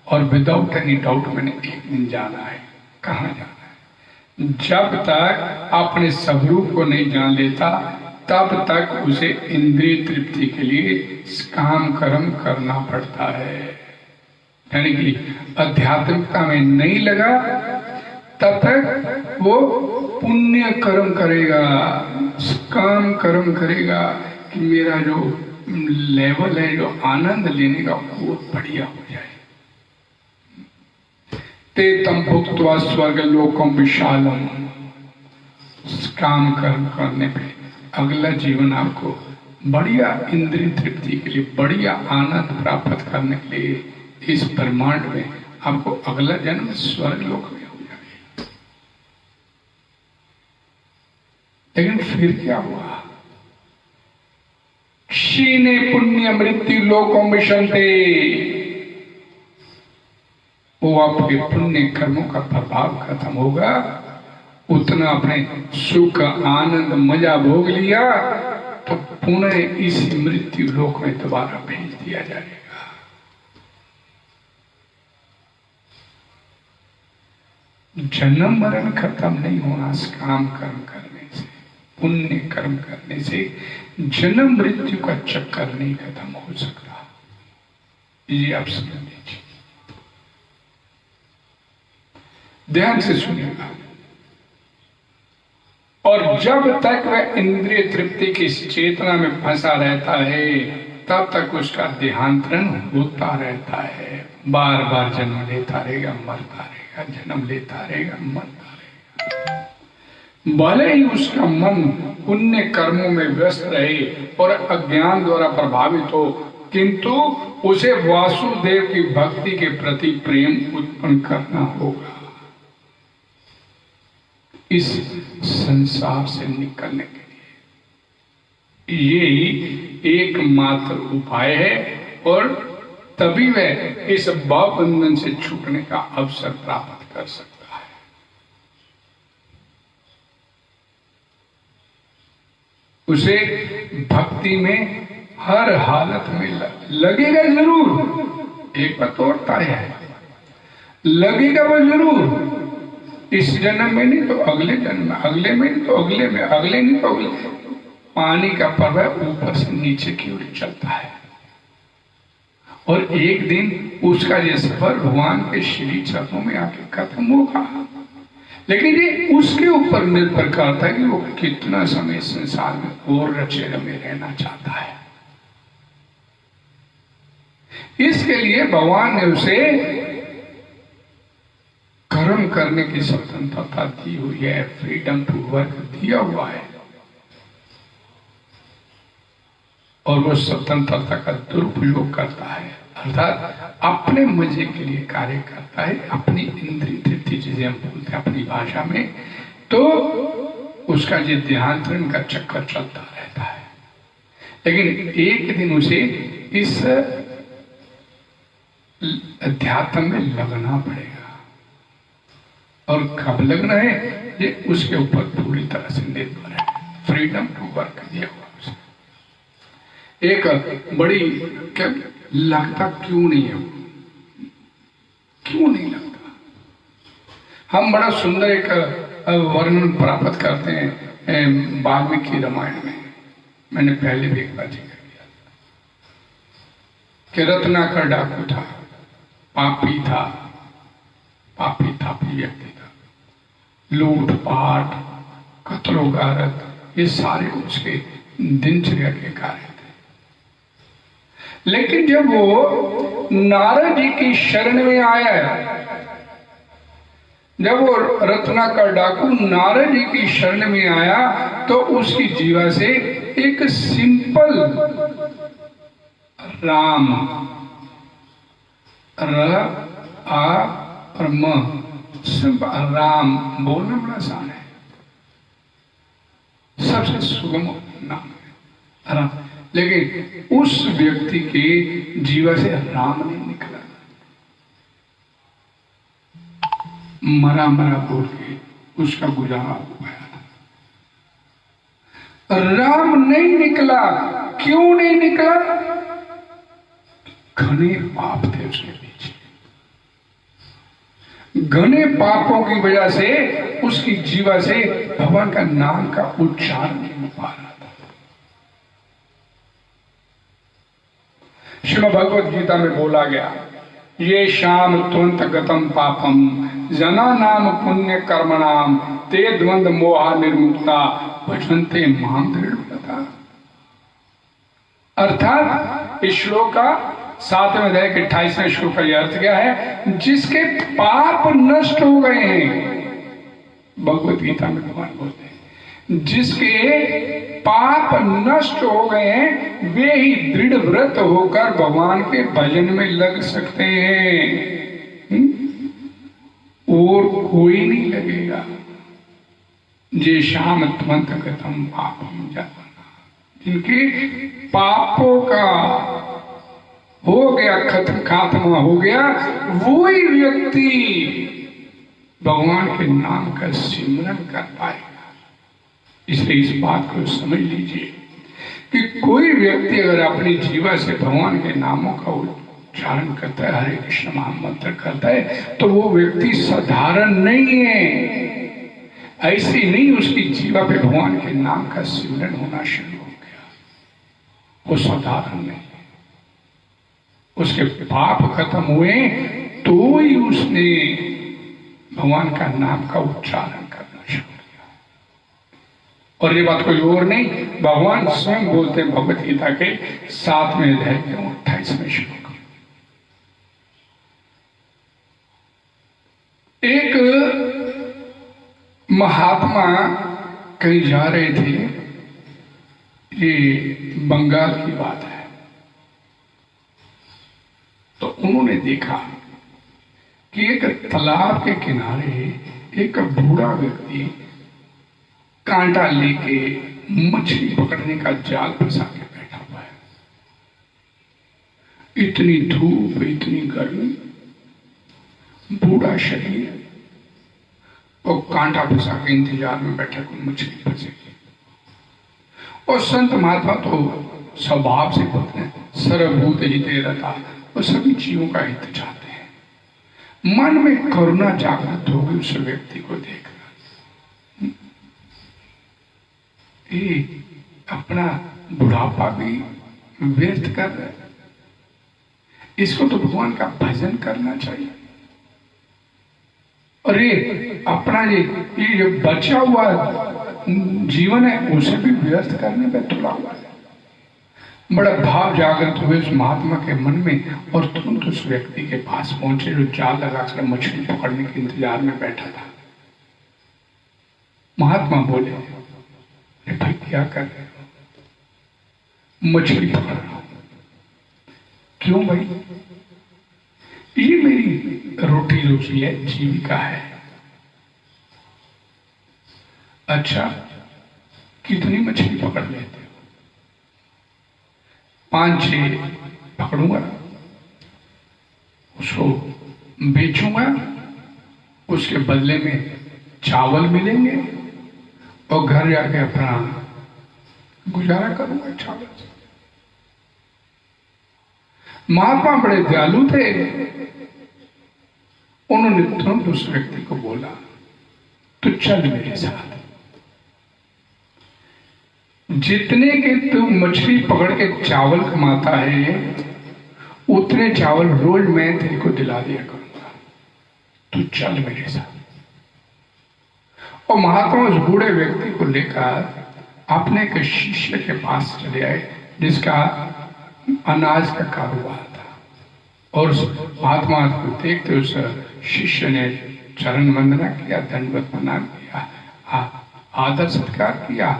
और विदाउट एनी डाउट मैंने एक दिन जाना है, कहां जाना है। जब तक अपने स्वरूप को नहीं जान लेता, तब तक उसे इंद्रिय तृप्ति के लिए काम कर्म करना पड़ता है। यानी कि आध्यात्मिकता में नहीं लगा तब तक वो पुण्य कर्म करेगा, काम कर्म करेगा कि मेरा जो लेवल है, जो आनंद लेने का, वो बढ़िया हो जाए। ते तम भुक्त्वा स्वर्ग लोकम विशालम। काम कर्म करने पे अगला जीवन आपको बढ़िया इंद्रिय तृप्ति के लिए, बढ़िया आनंद प्राप्त करने के लिए, इस ब्रह्मांड में आपको अगला जन्म स्वर्ग लोक में हो जाएगा। लेकिन फिर क्या हुआ? क्षीणे पुण्य मृत्यु लोकों विशंते। वो आपके पुण्य कर्मों का प्रभाव खत्म होगा, उतना अपने सुख आनंद मजा भोग लिया तो पुनः इस मृत्यु लोक में दोबारा भेज दिया जाएगा। जन्म मरण खत्म नहीं होना काम कर्म करने से, पुण्य कर्म करने से जन्म मृत्यु का चक्कर नहीं खत्म हो सकता। ये आप समझ लीजिए, ध्यान से सुनिएगा। और जब तक वह इंद्रिय तृप्ति की चेतना में फंसा रहता है, तब तक उसका देहांतरण होता रहता है। बार बार जन्म लेता रहेगा, मरता रहेगा, जन्म लेता रहेगा, मरता रहेगा। भले ही उसका मन पुण्य कर्मों में व्यस्त रहे और अज्ञान द्वारा प्रभावित हो, किंतु उसे वासुदेव की भक्ति के प्रति प्रेम उत्पन्न करना होगा इस संसार से निकलने के लिए। यही एकमात्र उपाय है। और तभी वह इस भाव बंधन से छूटने का अवसर प्राप्त कर सकता है। उसे भक्ति में हर हालत में लगेगा जरूर, एक बात और तय है, लगेगा वो जरूर। इस जन्म में नहीं तो अगले जन्म में, अगले में नहीं तो अगले में, अगले नहीं तो अगले। पानी का प्रवाह ऊपर से नीचे की ओर चलता है और एक दिन उसका ये सफर भगवान के श्री चरणों में आके खत्म होगा। लेकिन ये उसके ऊपर निर्भर करता है कि वो कितना समय संसार में और रचे रमे रहना चाहता है। इसके लिए भगवान ने उसे कर्म करने की स्वतंत्रता दी हुई है, फ्रीडम टू वर्क दिया हुआ है, और वो स्वतंत्रता का दुरुपयोग करता है, अर्थात अपने मजे के लिए कार्य करता है, अपनी इंद्रिय तृप्ति जिसे हम बोलते हैं अपनी भाषा में, तो उसका ये ध्यान का चक्कर चलता रहता है। लेकिन एक दिन उसे इस अध्यात्म में लगना पड़ेगा, और कब लगना है ये उसके ऊपर पूरी तरह से निर्भर है। फ्रीडम टू वर्क दिया हुआ उसे। एक बड़ी क्या लगता क्यों नहीं है, क्यों नहीं लगता? हम बड़ा सुंदर एक वर्णन प्राप्त करते हैं वाल्मीकि रामायण में। मैंने पहले भी एक बार जिक्र किया कि रत्नाकर डाकू था, पापी था, पापी तापी व्यक्ति था, लूटपाट, कत्लो गारत, ये सारे उसके दिनचर्या के कार्य थे। लेकिन जब वो नारद जी की शरण में आया, जब वो रत्नाकर डाकू नारद जी की शरण में आया, तो उसकी जीवा से एक सिंपल राम, र आ और म, राम बोलना बड़ा आसान है, सबसे सुगम नाम है राम। लेकिन उस व्यक्ति के जीवा से राम नहीं निकला, मरा मरा बोल के उसका गुजारा हो गया। राम नहीं निकला। क्यों नहीं निकला? घने पाप थे उसके पीछे। घने पापों की वजह से उसकी जीवा से भगवान का नाम का उच्चारण नहीं हो पा रहा था। श्रीमद् भगवद गीता में बोला गया, ये शाम त्वंत गतम पापम जना नाम पुण्य कर्मणाम ते द्वंद मोहा निर्मुक्ता भजन्ते माम दृढ़व्रता। अर्थात इस श्लोक का 7वें अध्याय के 28वें श्लोक का यह अर्थ क्या है? जिसके पाप नष्ट हो गए हैं, भगवत गीता में भगवान बोलते हैं, जिसके पाप नष्ट हो गए हैं वे ही दृढ़ व्रत होकर भगवान के भजन में लग सकते हैं। और कोई नहीं लगेगा। जे शाम त्वंत गतम पापम जाना, जिनके पापों का हो गया खात्मा हो गया, वही व्यक्ति भगवान के नाम का सिमरन कर पाएगा। इसलिए इस बात को समझ लीजिए कि कोई व्यक्ति अगर अपनी जीवा से भगवान के नामों का उच्चारण करता है, हरे कृष्ण महामंत्र करता है, तो वो व्यक्ति साधारण नहीं है। ऐसी नहीं उसकी जीवा पे भगवान के नाम का सिमरन होना शुरू हो गया, वो साधारण नहीं है। उसके पाप खत्म हुए तो ही उसने भगवान का नाम का उच्चारण करना शुरू किया। और ये बात कोई और नहीं, भगवान स्वयं बोलते हैं भगवत गीता के 7वें अध्याय के 28वें श्लोक। एक महात्मा कहीं जा रहे थे, ये बंगाल की बात है, तो उन्होंने देखा कि एक तालाब के किनारे एक बूढ़ा व्यक्ति कांटा लेके मछली पकड़ने का जाल फंसा के बैठा हुआ है। इतनी धूप, इतनी गर्मी, बूढ़ा शरीर, और कांटा फंसा के इंतजार में बैठा कोई मछली फंसेगी। और संत महात्मा तो स्वभाव से बोलते हैं सर्वभूत हिते रता, वो सभी जीवों का हित चाहते हैं। मन में करुणा जागृत होगी उस व्यक्ति को देखकर। ये अपना बुढ़ापा भी व्यर्थ कर रहे, इसको तो भगवान का भजन करना चाहिए। और ये अपना ये बचा हुआ जीवन है उसे भी व्यर्थ करने पे तुला हुआ है। बड़ा भाव जागृत हुए उस महात्मा के मन में और तुरंत उस व्यक्ति के पास पहुंचे जो जाल लगाकर मछली पकड़ने के इंतजार में बैठा था। महात्मा बोले, अरे भाई क्या कर रहे हो? मछली पकड़ रहा हूं। क्यों भाई? ये मेरी रोटी रोजी है, जीविका है। अच्छा, कितनी मछली पकड़ लेते हो? 5-6 पकड़ूंगा, उसको बेचूंगा, उसके बदले में चावल मिलेंगे और घर जाके अपना गुजारा करूंगा चावल से। महात्मा बड़े दयालु थे, उन्होंने तुरंत उस व्यक्ति को बोला, तो चल मेरे साथ, जितने के तू मछली पकड़ के चावल कमाता है उतने चावल रोज मैं तेरे को दिला दिया करूंगा, तू चल मेरे साथ। और महात्मा उस बूढ़े व्यक्ति को लेकर अपने के शिष्य के पास चले आए जिसका अनाज का कारोबार था। और उस महात्मा को देखते उस शिष्य ने चरण वंदना किया, दंडवत प्रणाम किया, आदर सत्कार किया,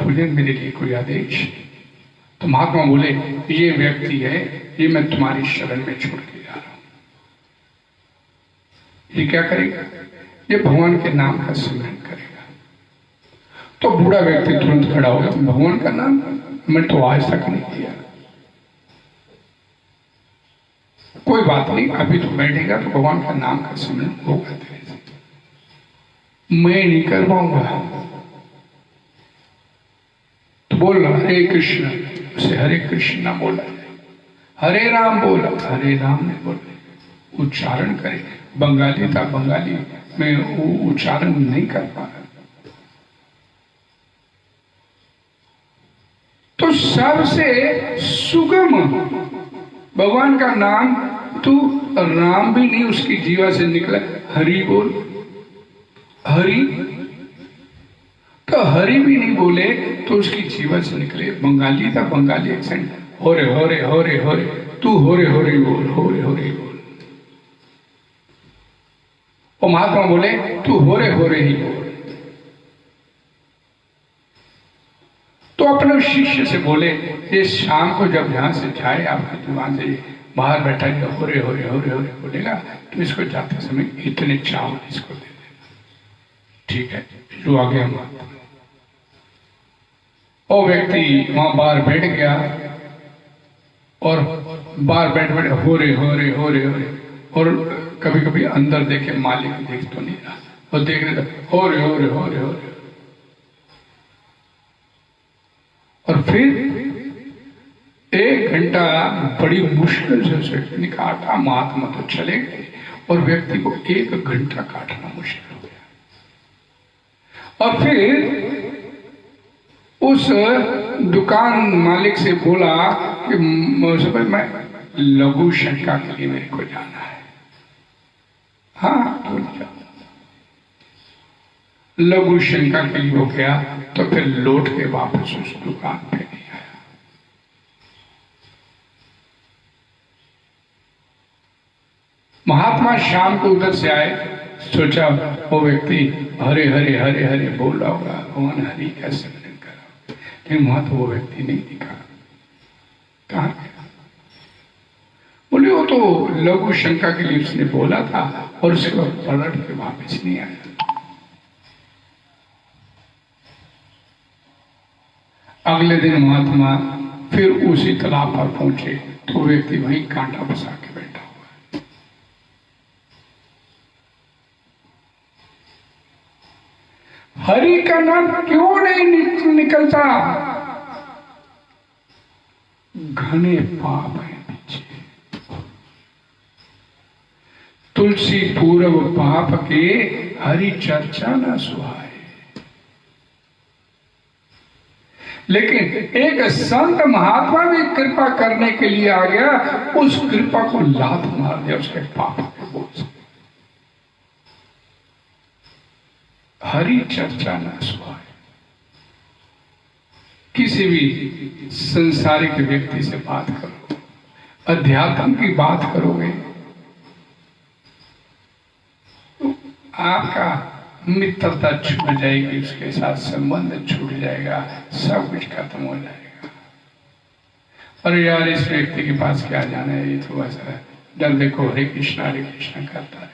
बोले मेरे लिए कोई आदेश? तो महात्मा बोले, ये व्यक्ति है, ये मैं तुम्हारी शरण में छोड़ के जा रहा हूं। ये क्या करेगा? ये भगवान के नाम का स्मरण करेगा। तो बूढ़ा व्यक्ति तुरंत खड़ा हो गया, भगवान का नाम मैं तो आज तक नहीं किया। कोई बात नहीं, अभी तो बैठेगा तो भगवान का नाम का स्मरण होगा तेरे से। मैं नहीं कर पाऊंगा तो बोल हरे कृष्ण, उसे हरे कृष्ण ना बोला जाए, हरे राम बोला, हरे राम ने बोला, उच्चारण करे। बंगाली था, बंगाली में उच्चारण नहीं कर पा रहा। तो सबसे सुगम भगवान का नाम, तू राम भी नहीं उसकी जीवा से निकला, हरि बोल, हरि। तो हरि भी नहीं बोले तो उसकी जीवन से निकले। बंगाली था, बंगाली एक्सेंट, होरे होरे होरे होरे, तू होरे होरे बोल, होरे होरे बोल। और महात्मा बोले, तू होरे होरे ही बोल। तो अपने शिष्य से बोले, ये शाम को जब यहां से जाए आपकी दुकान से बाहर बैठा है, होरे होरे होरे होरे बोलेगा, तो इसको जाते समय इतने चावल इसको दे देना, ठीक है? जो आगे हम वो व्यक्ति वहां बाहर बैठ गया और बाहर बैठ बैठ हो रहे हो रहे हो रहे हो रहे, और कभी कभी अंदर देखे, मालिक देख तो नहीं रहा, और देख रहे हो रहे हो रहे हो रहे हो रहे। और फिर 1 घंटा बड़ी मुश्किल से उस व्यक्ति ने काटा। महात्मा तो चले गए और व्यक्ति को 1 घंटा काटना मुश्किल हो गया। और फिर उस दुकान मालिक से बोला कि मैं लघु शंका के लिए मेरे को जाना है। हाँ, तो जाओ। लघु शंका के लिए हो गया, तो फिर लौट के वापस उस दुकान पे नहीं आया। महात्मा शाम को उधर से आए, सोचा वो व्यक्ति हरे हरे हरे हरे बोल रहा होगा, भगवान हरि का स्मरण करा, लेकिन वहां तो वो व्यक्ति नहीं दिखा। कहाँ गया? बोले वो तो लघु शंका के लिए उसने बोला था और उसके बाद पलट के वापस नहीं आया। अगले दिन महात्मा फिर उसी तालाब पर पहुंचे तो व्यक्ति वहीं कांटा फंसा के बैठा हुआ है। हरि का नाम क्यों नहीं निकलता? घने पाप है पीछे। तुलसी पूर्व पाप के हरि चर्चा न सुहाए। लेकिन एक संत महात्मा भी कृपा करने के लिए आ गया, उस कृपा को लात मार दिया उसके पाप के बोझ से। हरि चर्चा न सुहाए। किसी भी संसारिक व्यक्ति से बात करो, अध्यात्म की बात करोगे तो आपका मित्रता छूट जाएगी, उसके साथ संबंध छूट जाएगा, सब कुछ खत्म हो जाएगा। अरे यार, इस व्यक्ति के पास क्या जाना है, ये तो ऐसा है, डर देखो हरे कृष्णा करता रहता है।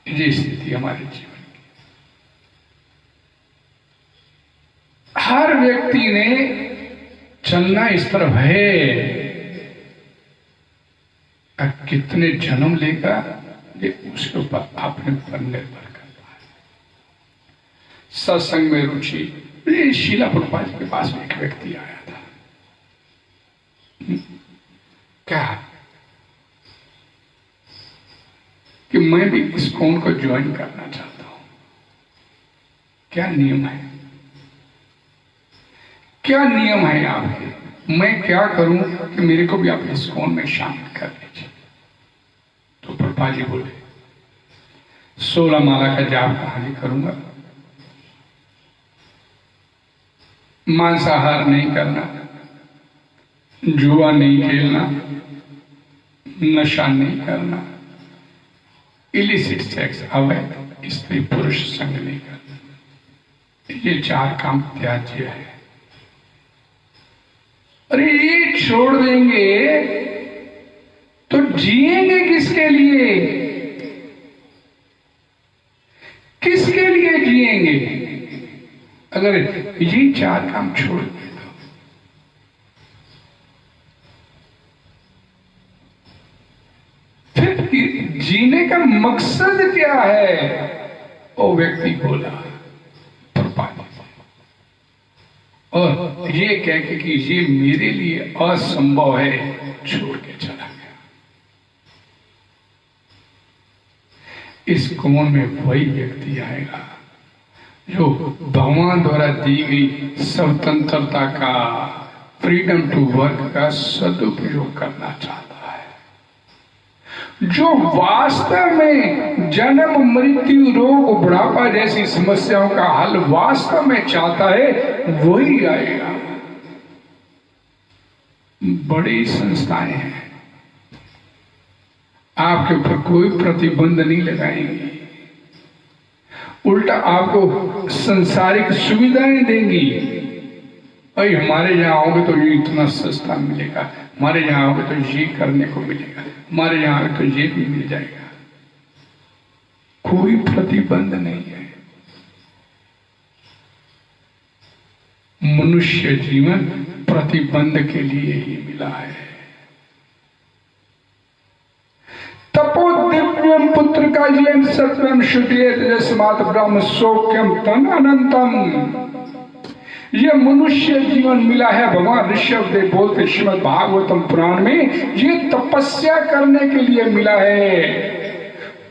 ये स्थिति हमारे जीवन की। हर व्यक्ति ने चलना इस तरफ है। कितने जन्म लेगा ये उसके ऊपर अपने ऊपर निर्भर करता है। सत्संग में रुचि। शीला प्रभुपाद जी के पास में एक व्यक्ति आया था। क्या कि मैं भी इस्कॉन को ज्वाइन करना चाहता हूं, क्या नियम है? क्या नियम है आपके? मैं क्या करूं कि मेरे को भी आप इस्कॉन में शामिल कर लीजिए। तो प्रभुपाद जी बोले 16 माला का जाप कहानी करूंगा, मांसाहार नहीं करना, जुआ नहीं खेलना, नशा नहीं करना, इलिसिट सेक्स अवैध स्त्री पुरुष संग नहीं करना, ये 4 काम त्याज्य है। अरे ये छोड़ देंगे तो जिएंगे किसके लिए? किसके लिए जिएंगे अगर ये 4 काम छोड़ दें? फिर जीने का मकसद क्या है? वो व्यक्ति बोला और ये कह के कि ये मेरे लिए असंभव है, छोड़ के चला गया। इस कौन में वही व्यक्ति आएगा जो भगवान द्वारा दी गई स्वतंत्रता का, फ्रीडम टू वर्क का सदुपयोग करना चाहता है, जो वास्तव में जन्म मृत्यु रोग बुढ़ापा जैसी समस्याओं का हल वास्तव में चाहता है, वही आएगा। बड़ी संस्थाएं हैं, आपके ऊपर कोई प्रतिबंध नहीं लगाएंगी, उल्टा आपको संसारिक सुविधाएं देंगी। भाई हमारे यहाँ आओगे तो ये इतना सस्ता मिलेगा, हमारे यहाँ आओगे तो ये करने को मिलेगा, हमारे यहाँ आओगे तो ये भी मिल जाएगा। कोई प्रतिबंध नहीं है। मनुष्य जीवन प्रतिबंध के लिए ही मिला है। तपो दिव्यम पुत्र का येन सत्वम शुद्धेत जस्मात् ब्रह्म सौख्यम तन अनंतम। ये मनुष्य जीवन मिला है। भगवान ऋषभदेव बोलते श्रीमद् भागवतम पुराण में, ये तपस्या करने के लिए मिला है।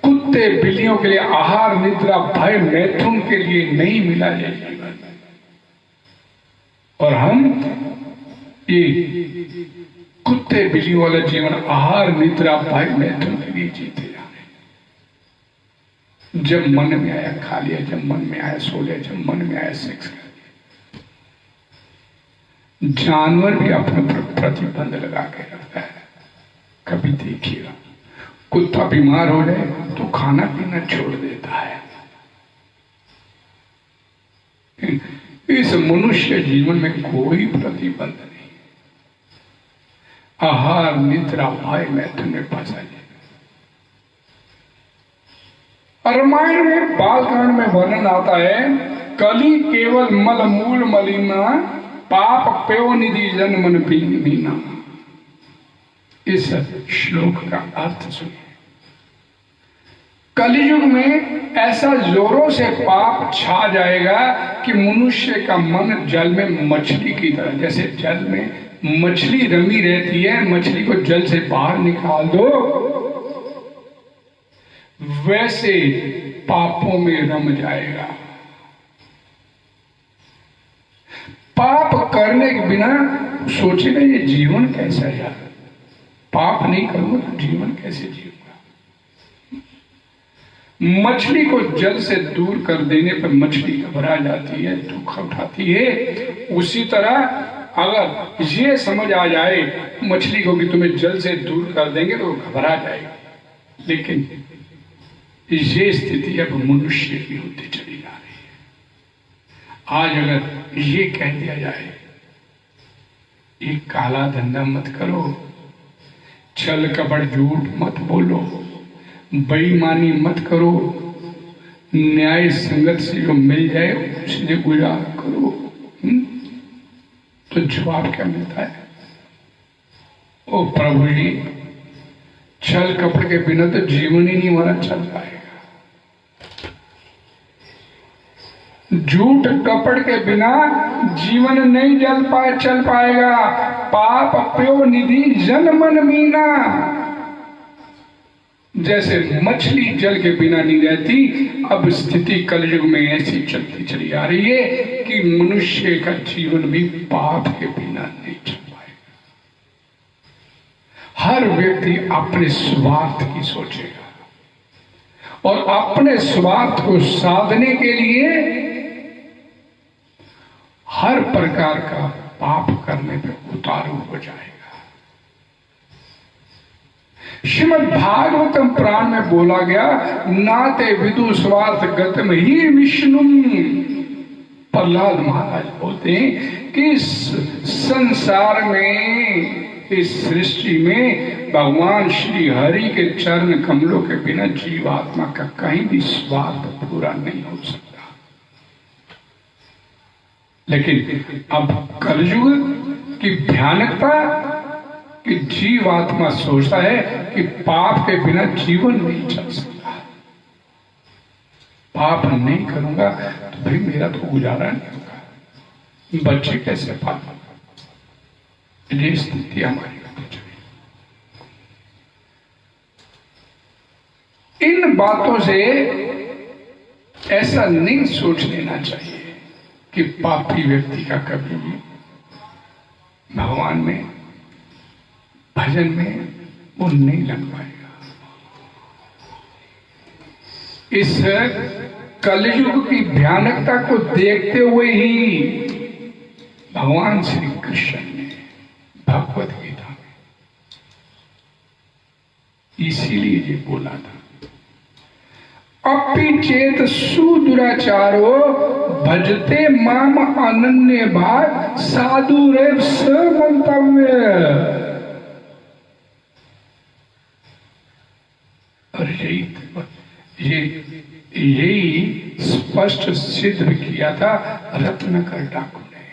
कुत्ते बिल्लियों के लिए आहार निद्रा भय मैथुन के लिए नहीं मिला है जीवन। और हम ये कुत्ते बिल्लियों वाला जीवन आहार निद्रा भय मैथुन के लिए जीते जा रहे। जब मन में आया खा लिया, जब मन में आया सो लिया, जब मन में आया सेक्स कर लिया। जानवर भी अपने प्रतिबंध लगा के रखता है। कभी देखिएगा कुत्ता बीमार हो जाए तो खाना पीना छोड़ देता है। इस मनुष्य जीवन में कोई प्रतिबंध नहीं। आहार निद्रा भय मैथुन में फंसा जाए। रामायण में बालकांड में वर्णन आता है कली केवल मल मूल मलिना, पाप प्यो निधि जन्मन मीना। इस श्लोक का अर्थ सुनिए। कलयुग में ऐसा जोरों से पाप छा जाएगा कि मनुष्य का मन जल में मछली की तरह, जैसे जल में मछली रमी रहती है, मछली को जल से बाहर निकाल दो, वैसे पापों में रम जाएगा। पाप करने के बिना सोचेगा ये जीवन कैसा है यार, पाप नहीं करूंगा तो जीवन कैसे जीऊंगा। मछली को जल से दूर कर देने पर मछली घबरा जाती है, दुख उठाती है। उसी तरह अगर ये समझ आ जाए मछली को कि तुम्हें जल से दूर कर देंगे तो वो घबरा जाएगी। लेकिन ये स्थिति अब मनुष्य की होती चली जा रही है। आज अगर ये कह दिया जाए ये काला धंधा मत करो, छल कपट झूठ मत बोलो, बेईमानी मत करो, न्याय संगत से जो मिल जाए उससे गुजार करो, तो जवाब क्या मिलता है? ओ प्रभु जी, छल कपट के बिना तो जीवन ही नहीं हमारा चल पाएगा। झूठ कपट के बिना जीवन नहीं चल पाएगा। पाप प्यो निधि जन्मन मीना। जैसे मछली जल के बिना नहीं रहती, अब स्थिति कलयुग में ऐसी चलती चली आ रही है कि मनुष्य का जीवन भी पाप के बिना नहीं चल पाएगा। हर व्यक्ति अपने स्वार्थ की सोचेगा और अपने स्वार्थ को साधने के लिए हर प्रकार का पाप करने पे उतारू हो जाएगा। श्रीमद् भागवतम पुराण में बोला गया, नाते विदु स्वार्थ गतम ही विष्णु। प्रहलाद महाराज बोलते हैं कि संसार में, इस सृष्टि में भगवान श्री हरि के चरण कमलों के बिना जीवात्मा का कहीं भी स्वार्थ पूरा नहीं हो सकता। लेकिन अब कलयुग की भयानकता कि जीवात्मा सोचता है कि पाप के बिना जीवन नहीं चल सकता। पाप नहीं करूंगा तो भाई मेरा तो गुजारा नहीं होगा, बच्चे कैसे पालूंगा? ये स्थिति हमारी होती चली। इन बातों से ऐसा नहीं सोच लेना चाहिए कि पापी व्यक्ति का कभी भी भगवान में, भजन में वो नहीं लग पाएगा। इस कलयुग की भयानकता को देखते हुए ही भगवान श्री कृष्ण ने भगवत गीता में इसीलिए ये बोला था, अपि चेत सुदुराचारो भजते माम अनन्य भाग साधु रेव समंतव्य। और यही स्पष्ट सिद्ध किया था रत्नाकर डाकू ने।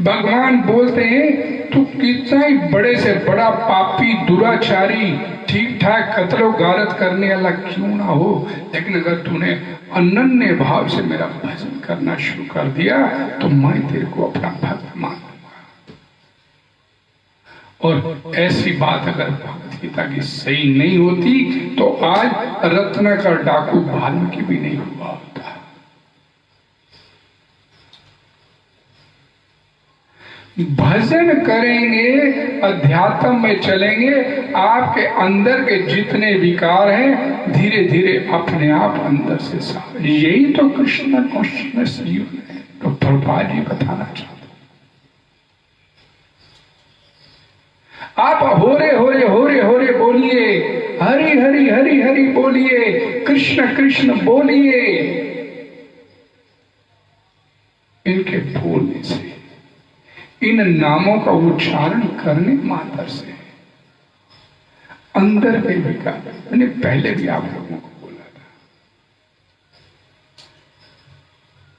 भगवान बोलते हैं तू कितना ही बड़े से बड़ा पापी दुराचारी ठीक ठाक कत्लो गारत करने वाला क्यों ना हो, लेकिन अगर तूने अनन्य भाव से मेरा भजन करना शुरू कर दिया तो मैं तेरे को अपना भक्त मान लूंगा। और ऐसी बात अगर भगवत गीता की सही नहीं होती तो आज रत्नाकर डाकू वाल्मीकि भी नहीं हुआ होता। भजन करेंगे, अध्यात्म में चलेंगे, आपके अंदर के जितने विकार हैं धीरे धीरे अपने आप अंदर से साफ। यही तो कृष्ण कॉन्शियसनेस जीवन है, तो प्रभुपाद जी बताना चाहते। आप होरे होरे होरे होरे बोलिए, हरि हरि हरि हरि बोलिए, कृष्ण कृष्ण बोलिए। इनके बोलने से, इन नामों का उच्चारण करने मात्र से अंदर के विकार, मैंने पहले भी आप लोगों को बोला था,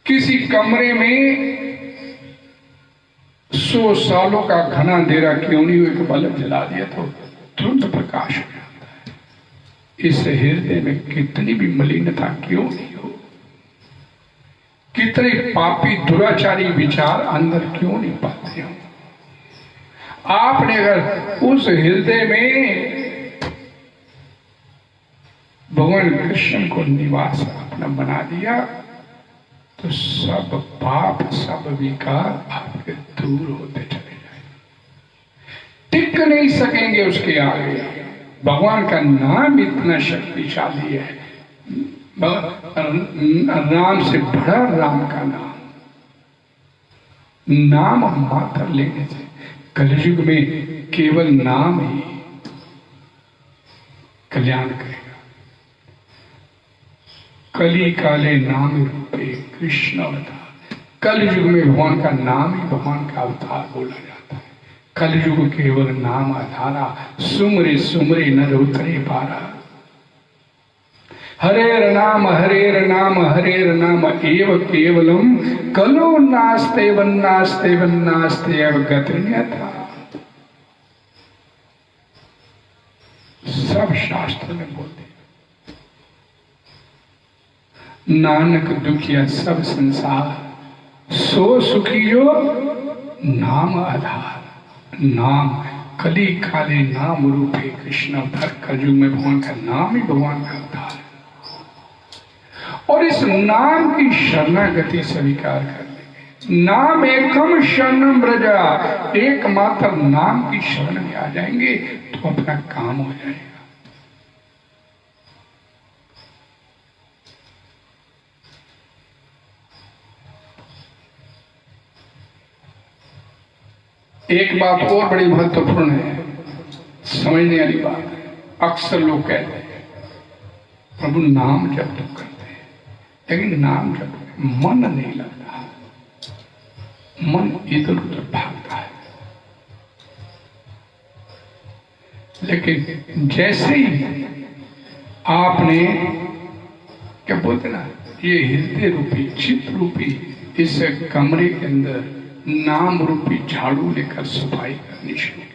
किसी कमरे में 100 सालों का घना अंधेरा क्यों नहीं हुआ, एक बल्ब जला दिया तो तुरंत प्रकाश हो जाता है। इस हृदय में कितनी भी मलिनता क्यों नहीं हो, कितने पापी दुराचारी विचार अंदर क्यों नहीं पाते हो। आपने अगर उस हृदय में भगवान कृष्ण को निवास अपना बना दिया तो सब पाप सब विकार आपके दूर होते चले जाएंगे, टिक नहीं सकेंगे उसके आगे। भगवान का नाम इतना शक्तिशाली है, राम से बड़ा राम का नाम मात्र लेने से। कलयुग में केवल नाम ही कल्याण करेगा। कली काले नाम रूपे कृष्ण अवतार। कलयुग में भगवान का नाम ही भगवान का अवतार बोला जाता है। कलयुग केवल नाम आधारा, सुमरे सुमरे नर उतरे पारा। हरेर नाम हरेर नाम एव केवलम कलो नास्ते वन्नास्ते वन्नास्ते एव गतिर्न्यथा। सब शास्त्र में बोलते नानक दुखिया सब संसार, सो सुखी जो नाम आधार। नाम कली काले नाम रूपे कृष्ण अवतार। कलयुग में भगवान का नाम ही भगवान का अवतार है। और इस नाम की शरणागति स्वीकार कर लेंगे। नाम एकम शरणम ब्रजा, एकमात्र नाम की शरण में आ जाएंगे तो अपना काम हो जाएगा। एक बात और बड़ी महत्वपूर्ण है, समझने वाली बात है। अक्सर लोग कहते हैं प्रभु नाम जप तो करते हैं, लेकिन नाम जप मन नहीं लगता, मन इधर उधर भागता है। लेकिन जैसे ही आपने क्या बोलते ना, ये हृदय रूपी चित्त रूपी इस कमरे के अंदर नाम रूपी झाड़ू लेकर सफाई करनी शुरू की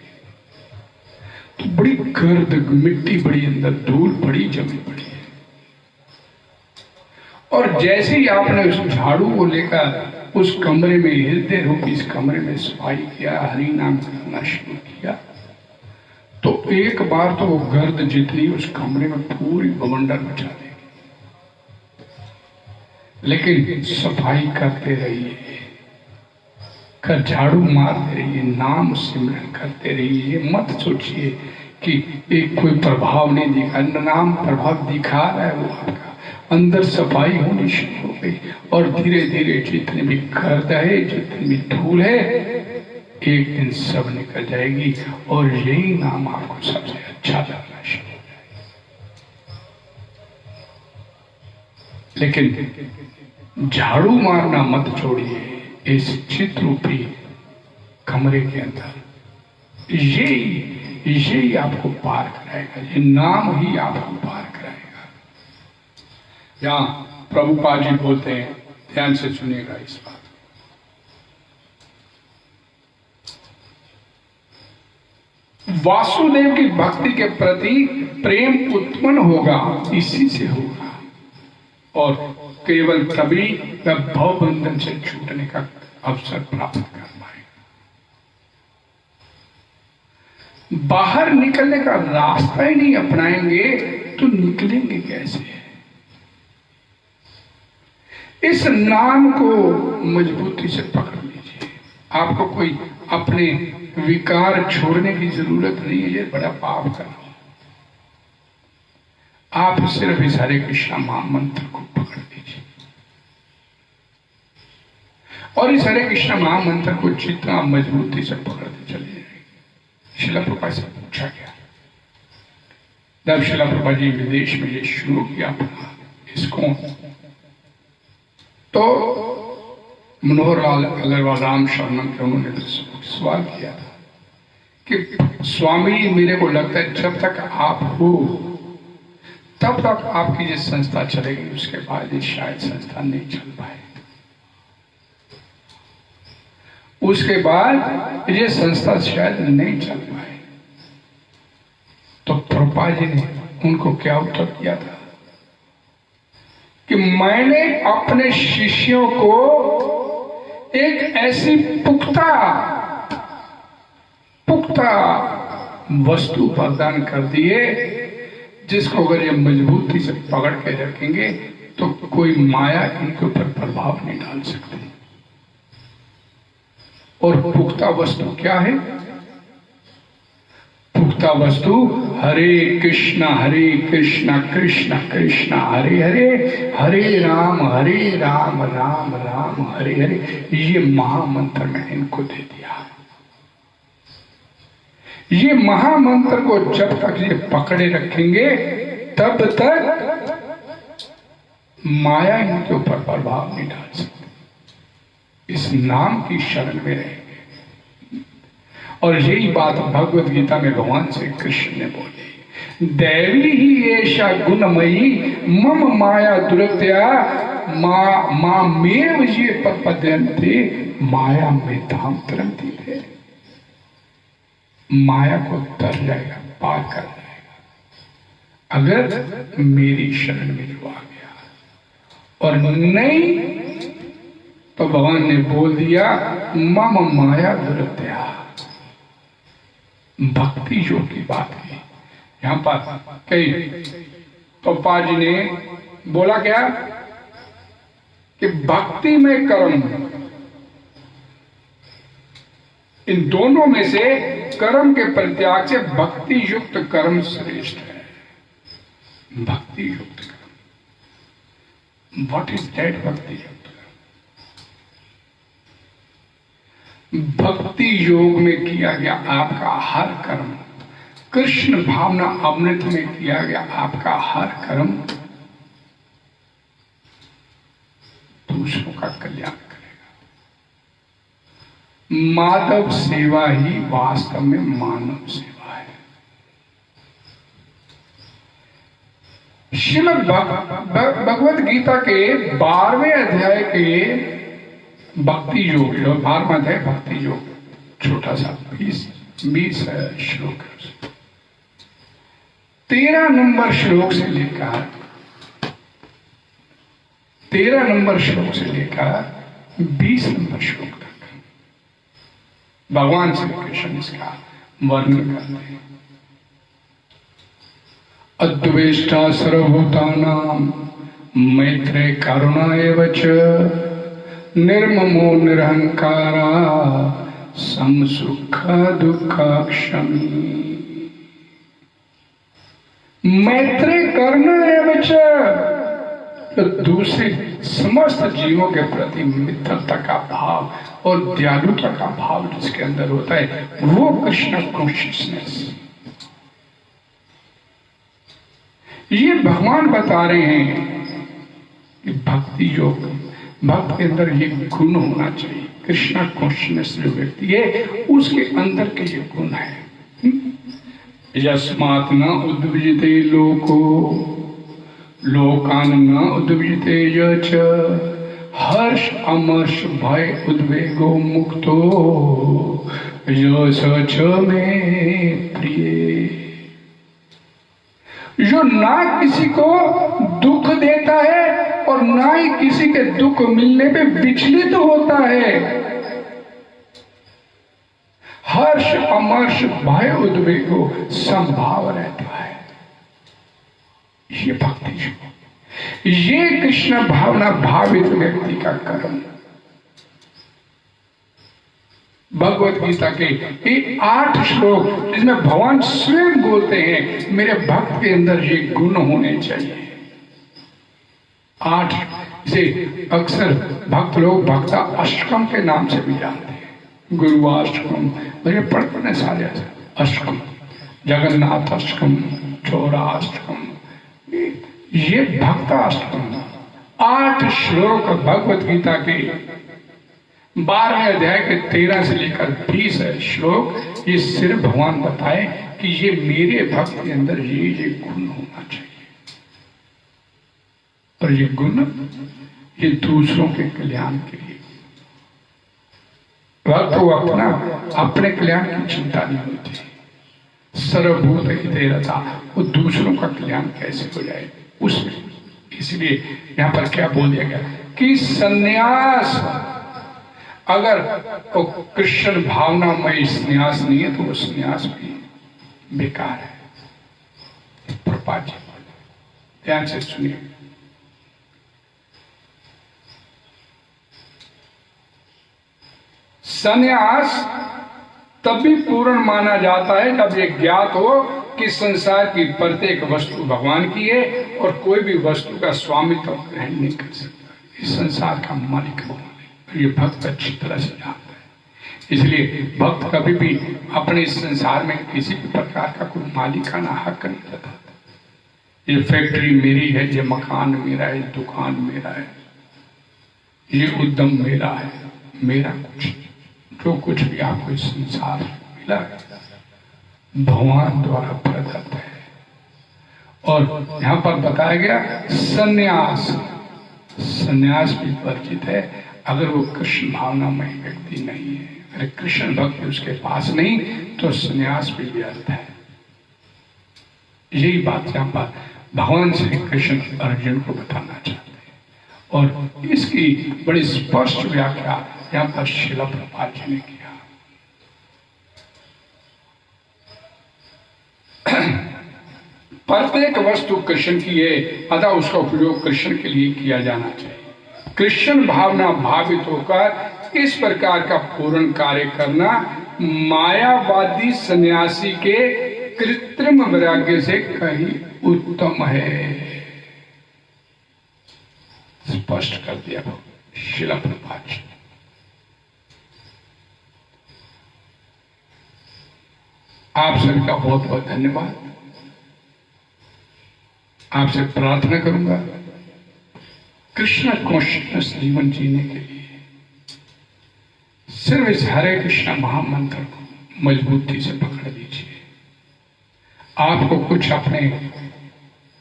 तो बड़ी गर्द मिट्टी बड़ी अंदर धूल बड़ी जमी पड़ी है। और जैसे ही आपने उस झाड़ू को लेकर उस कमरे में, हृदय रूपी इस कमरे में सफाई किया, हरि नाम करना शुरू किया, तो एक बार तो वो गर्द जितनी उस कमरे में पूरी बवंडर मचा देगी। लेकिन सफाई करते रहिए, कर झाड़ू मारते रहिए, नाम सिमरन करते रहिए। मत सोचिए कि एक कोई प्रभाव नहीं दिखा, नाम प्रभाव दिखा रहा है, वो आपका अंदर सफाई होनी शुरू हो गई। और धीरे धीरे जितनी भी गर्द है, जितनी भी धूल है, एक दिन सब निकल जाएगी और यही नाम आपको सबसे अच्छा लगना शुरू हो जाएगा। लेकिन झाड़ू मारना मत छोड़िए। इस चित्त रूपी कमरे के अंदर यही आपको पार कराएगा, ये नाम ही आपको पार कराएगा। यहाँ प्रभुपाद जी बोलते हैं, ध्यान से सुनिएगा इस बात। वासुदेव की भक्ति के प्रति प्रेम उत्पन्न होगा, इसी से होगा, और केवल तभी वह भव बंधन से छूटने का अवसर प्राप्त कर पाएगा। बाहर निकलने का रास्ता ही नहीं अपनाएंगे तो निकलेंगे कैसे? इस नाम को मजबूती से पकड़ लीजिए। आपको कोई अपने विकार छोड़ने की जरूरत नहीं है, ये बड़ा पाप कर रहा हूं। आप सिर्फ इस हरे कृष्ण महामंत्र को पकड़ लीजिए, और इस हरे कृष्ण महामंत्र को जितना मजबूती से पकड़ते चले जाएंगे। शिला प्रभुपाद से पूछा गया, जब शिला प्रभुपाद जी विदेश में ये शुरू किया अपना इसको, तो मनोहर लाल अग्रवाल राम शरणम के उन्होंने सवाल किया था कि स्वामी मेरे को लगता है जब तक आप हो तब तक आपकी ये संस्था चलेगी, उसके बाद ये शायद संस्था नहीं चल पाए। उसके बाद ये संस्था शायद नहीं चल पाए। तो प्रभुपाद जी ने उनको क्या उत्तर दिया था कि मैंने अपने शिष्यों को एक ऐसी पुख्ता वस्तु प्रदान कर दिए जिसको अगर ये मजबूती से पकड़ के रखेंगे तो कोई माया इनके ऊपर प्रभाव नहीं डाल सकती। और पुख्ता वस्तु क्या है? पुख्ता वस्तु हरे कृष्णा कृष्ण कृष्ण हरे हरे, हरे राम राम राम हरे हरे, ये महामंत्र मैंने इनको दे दिया। ये महामंत्र को जब तक ये पकड़े रखेंगे तब तक माया इनके ऊपर प्रभाव नहीं डाल सकती। इस नाम की शरण में रहेंगे। और यही बात भगवत गीता में भगवान श्री कृष्ण ने बोली, दैवी ही ऐसा गुणमयी मम माया दुरत्या मामेव ये प्रपद्यन्ते माया में धाम तरंती है। माया को तर जाएगा, पार कर जाएगा अगर मेरी शरण में जो आ गया। और नहीं तो भगवान ने बोल दिया मम माया दुरत्या। भक्ति योग की बात की यहां पर कई पप्पा जी ने बोला क्या कि भक्ति में कर्म, इन दोनों में से कर्म के परित्याग से भक्ति युक्त कर्म श्रेष्ठ है। भक्ति युक्त कर्म, व्हाट इज दैट भक्ति युक्त कर्म? भक्ति योग में किया गया आपका हर कर्म, कृष्ण भावना अमृत में किया गया आपका हर कर्म दूसरों का कल्याण करेगा। माधव सेवा ही वास्तव में मानव सेवा है। श्रीमद् भगवत गीता के 12वें अध्याय के भक्ति योग, 12वां अध्याय भक्ति योग, छोटा सा 20 श्लोक, 13 नंबर श्लोक से लेकर 20 नंबर श्लोक तक भगवान श्री कृष्ण इसका वर्णन करते हैं। अद्वेष्टा सर्वभूतानां मैत्रेय करुणा एव च निर्ममो निरहंकारा समसुख दुःखा क्षमी। मैत्रेय करुणा एव च, तो दूसरे समस्त जीवों के प्रति मित्रता का भाव और दयालुता का भाव जिसके अंदर होता है वो कृष्ण कॉन्शियसनेस। ये भगवान बता रहे हैं कि भक्ति योग, भक्त के अंदर ये गुण होना चाहिए। कृष्ण कॉन्शियसनेस जो व्यक्ति है उसके अंदर के ये गुण है। यस्मात् न उद्विजते लोको लोकान न उद्विजते च हर्ष अमर्ष भय उद्वेगो मुक्तो यश च में प्रिय। जो ना किसी को दुख देता है और ना ही किसी के दुख मिलने पे विचलित होता है। हर्ष अमर्ष भय उद्वेगो संभाव रहता है। ये भक्ति है, ये कृष्ण भावना भावित व्यक्ति का कर्म। भगवत गीता के ये 8 श्लोक जिसमें भगवान स्वयं बोलते हैं मेरे भक्त के अंदर ये गुण होने चाहिए। 8 से अक्सर भक्त लोग भक्ता अष्टकम के नाम से भी जानते हैं। गुरुवाष्टकम, मुझे पढ़ने सारे अष्टकम, जगन्नाथ अष्टकम, चौराष्टकम, ये भक्ताष्टकम 8 श्लोक भगवत गीता के 12वें अध्याय के 13 से लेकर 20 श्लोक। ये सिर्फ भगवान बताए कि ये मेरे भक्त के अंदर ये गुण होना चाहिए और ये गुण ये दूसरों के कल्याण के लिए। भक्त को अपना अपने कल्याण की चिंता नहीं होती, सर्वभूत हिते रता, वो दूसरों का कल्याण कैसे हो जाए उसमें। इसलिए यहाँ पर क्या बोल दिया गया कि सन्यास, अगर वो कृष्ण भावनामय सन्यास नहीं है तो वो सन्यास भी बेकार है। प्रभुपाद जी ध्यान से सुनिए। सन्यास तभी पूर्ण माना जाता है जब ये ज्ञात हो कि संसार की प्रत्येक वस्तु भगवान की है और कोई भी वस्तु का स्वामित्व ग्रहण नहीं कर सकता। इस संसार का मालिक भगवान है, ये भक्त अच्छी तरह से जानता है। इसलिए भक्त कभी भी अपने इस संसार में किसी भी प्रकार का कोई मालिकाना हक नहीं रखता। ये फैक्ट्री मेरी है, ये मकान मेरा है, दुकान मेरा है, ये उद्यम मेरा है, मेरा कुछ, जो कुछ भी आपको इस संसार में मिला है भगवान द्वारा प्रदत्त है। और यहाँ पर बताया गया सन्यास, सन्यास भी वर्जित है अगर वो कृष्ण भावनामय व्यक्ति नहीं है। अगर कृष्ण भक्ति उसके पास नहीं तो सन्यास भी व्यर्थ है। यही बात यहाँ पर भगवान श्री कृष्ण अर्जुन को बताना चाहते हैं और इसकी बड़ी स्पष्ट व्याख्या यहाँ पर श्रील प्रभुपाद जी ने किया। प्रत्येक वस्तु कृष्ण की है, अतः उसका उपयोग कृष्ण के लिए किया जाना चाहिए। कृष्ण भावना भावित होकर इस प्रकार का पूर्ण कार्य करना मायावादी सन्यासी के कृत्रिम वैराग्य से कहीं उत्तम है। स्पष्ट कर दिया श्रील प्रभुपाद जी। आप सभी का बहुत बहुत धन्यवाद। आपसे प्रार्थना करूंगा कृष्ण कॉन्शियस जीवन जीने के लिए सिर्फ इस हरे कृष्ण महामंत्र को मजबूती से पकड़ लीजिए। आपको कुछ अपने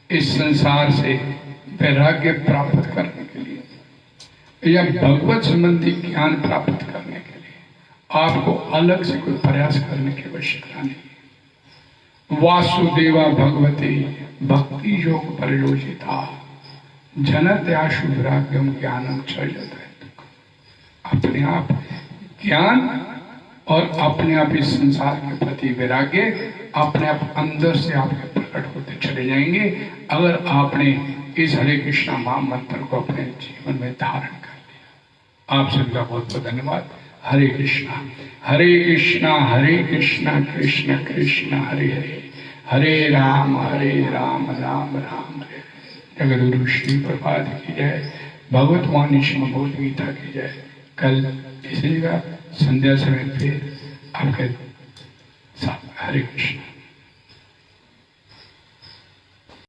इस संसार से वैराग्य प्राप्त करने के लिए या भगवत संबंधी ज्ञान प्राप्त करने के लिए आपको अलग से कोई प्रयास करने की आवश्यकता नहीं। वासुदेवा भगवती भक्ति योग परियोजिता जनत्याशु वैराग्यम ज्ञानम चलत है। अपने आप ज्ञान और अपने आप इस संसार के प्रति वैराग्य अपने आप अंदर से आपके प्रकट होते चले जाएंगे अगर आपने इस हरे कृष्णा महामंत्र को अपने जीवन में धारण कर लिया। आप सभी का बहुत बहुत धन्यवाद। हरे कृष्णा हरे कृष्णा कृष्ण कृष्ण हरे हरे, हरे राम राम राम हरे। जगद्गुरु श्री प्रभुपाद की जय। भगवत वाणी श्रीमद् भगवद गीता की जय। कल इसी जगह संध्या समय फिर आपके साथ। हरे कृष्ण।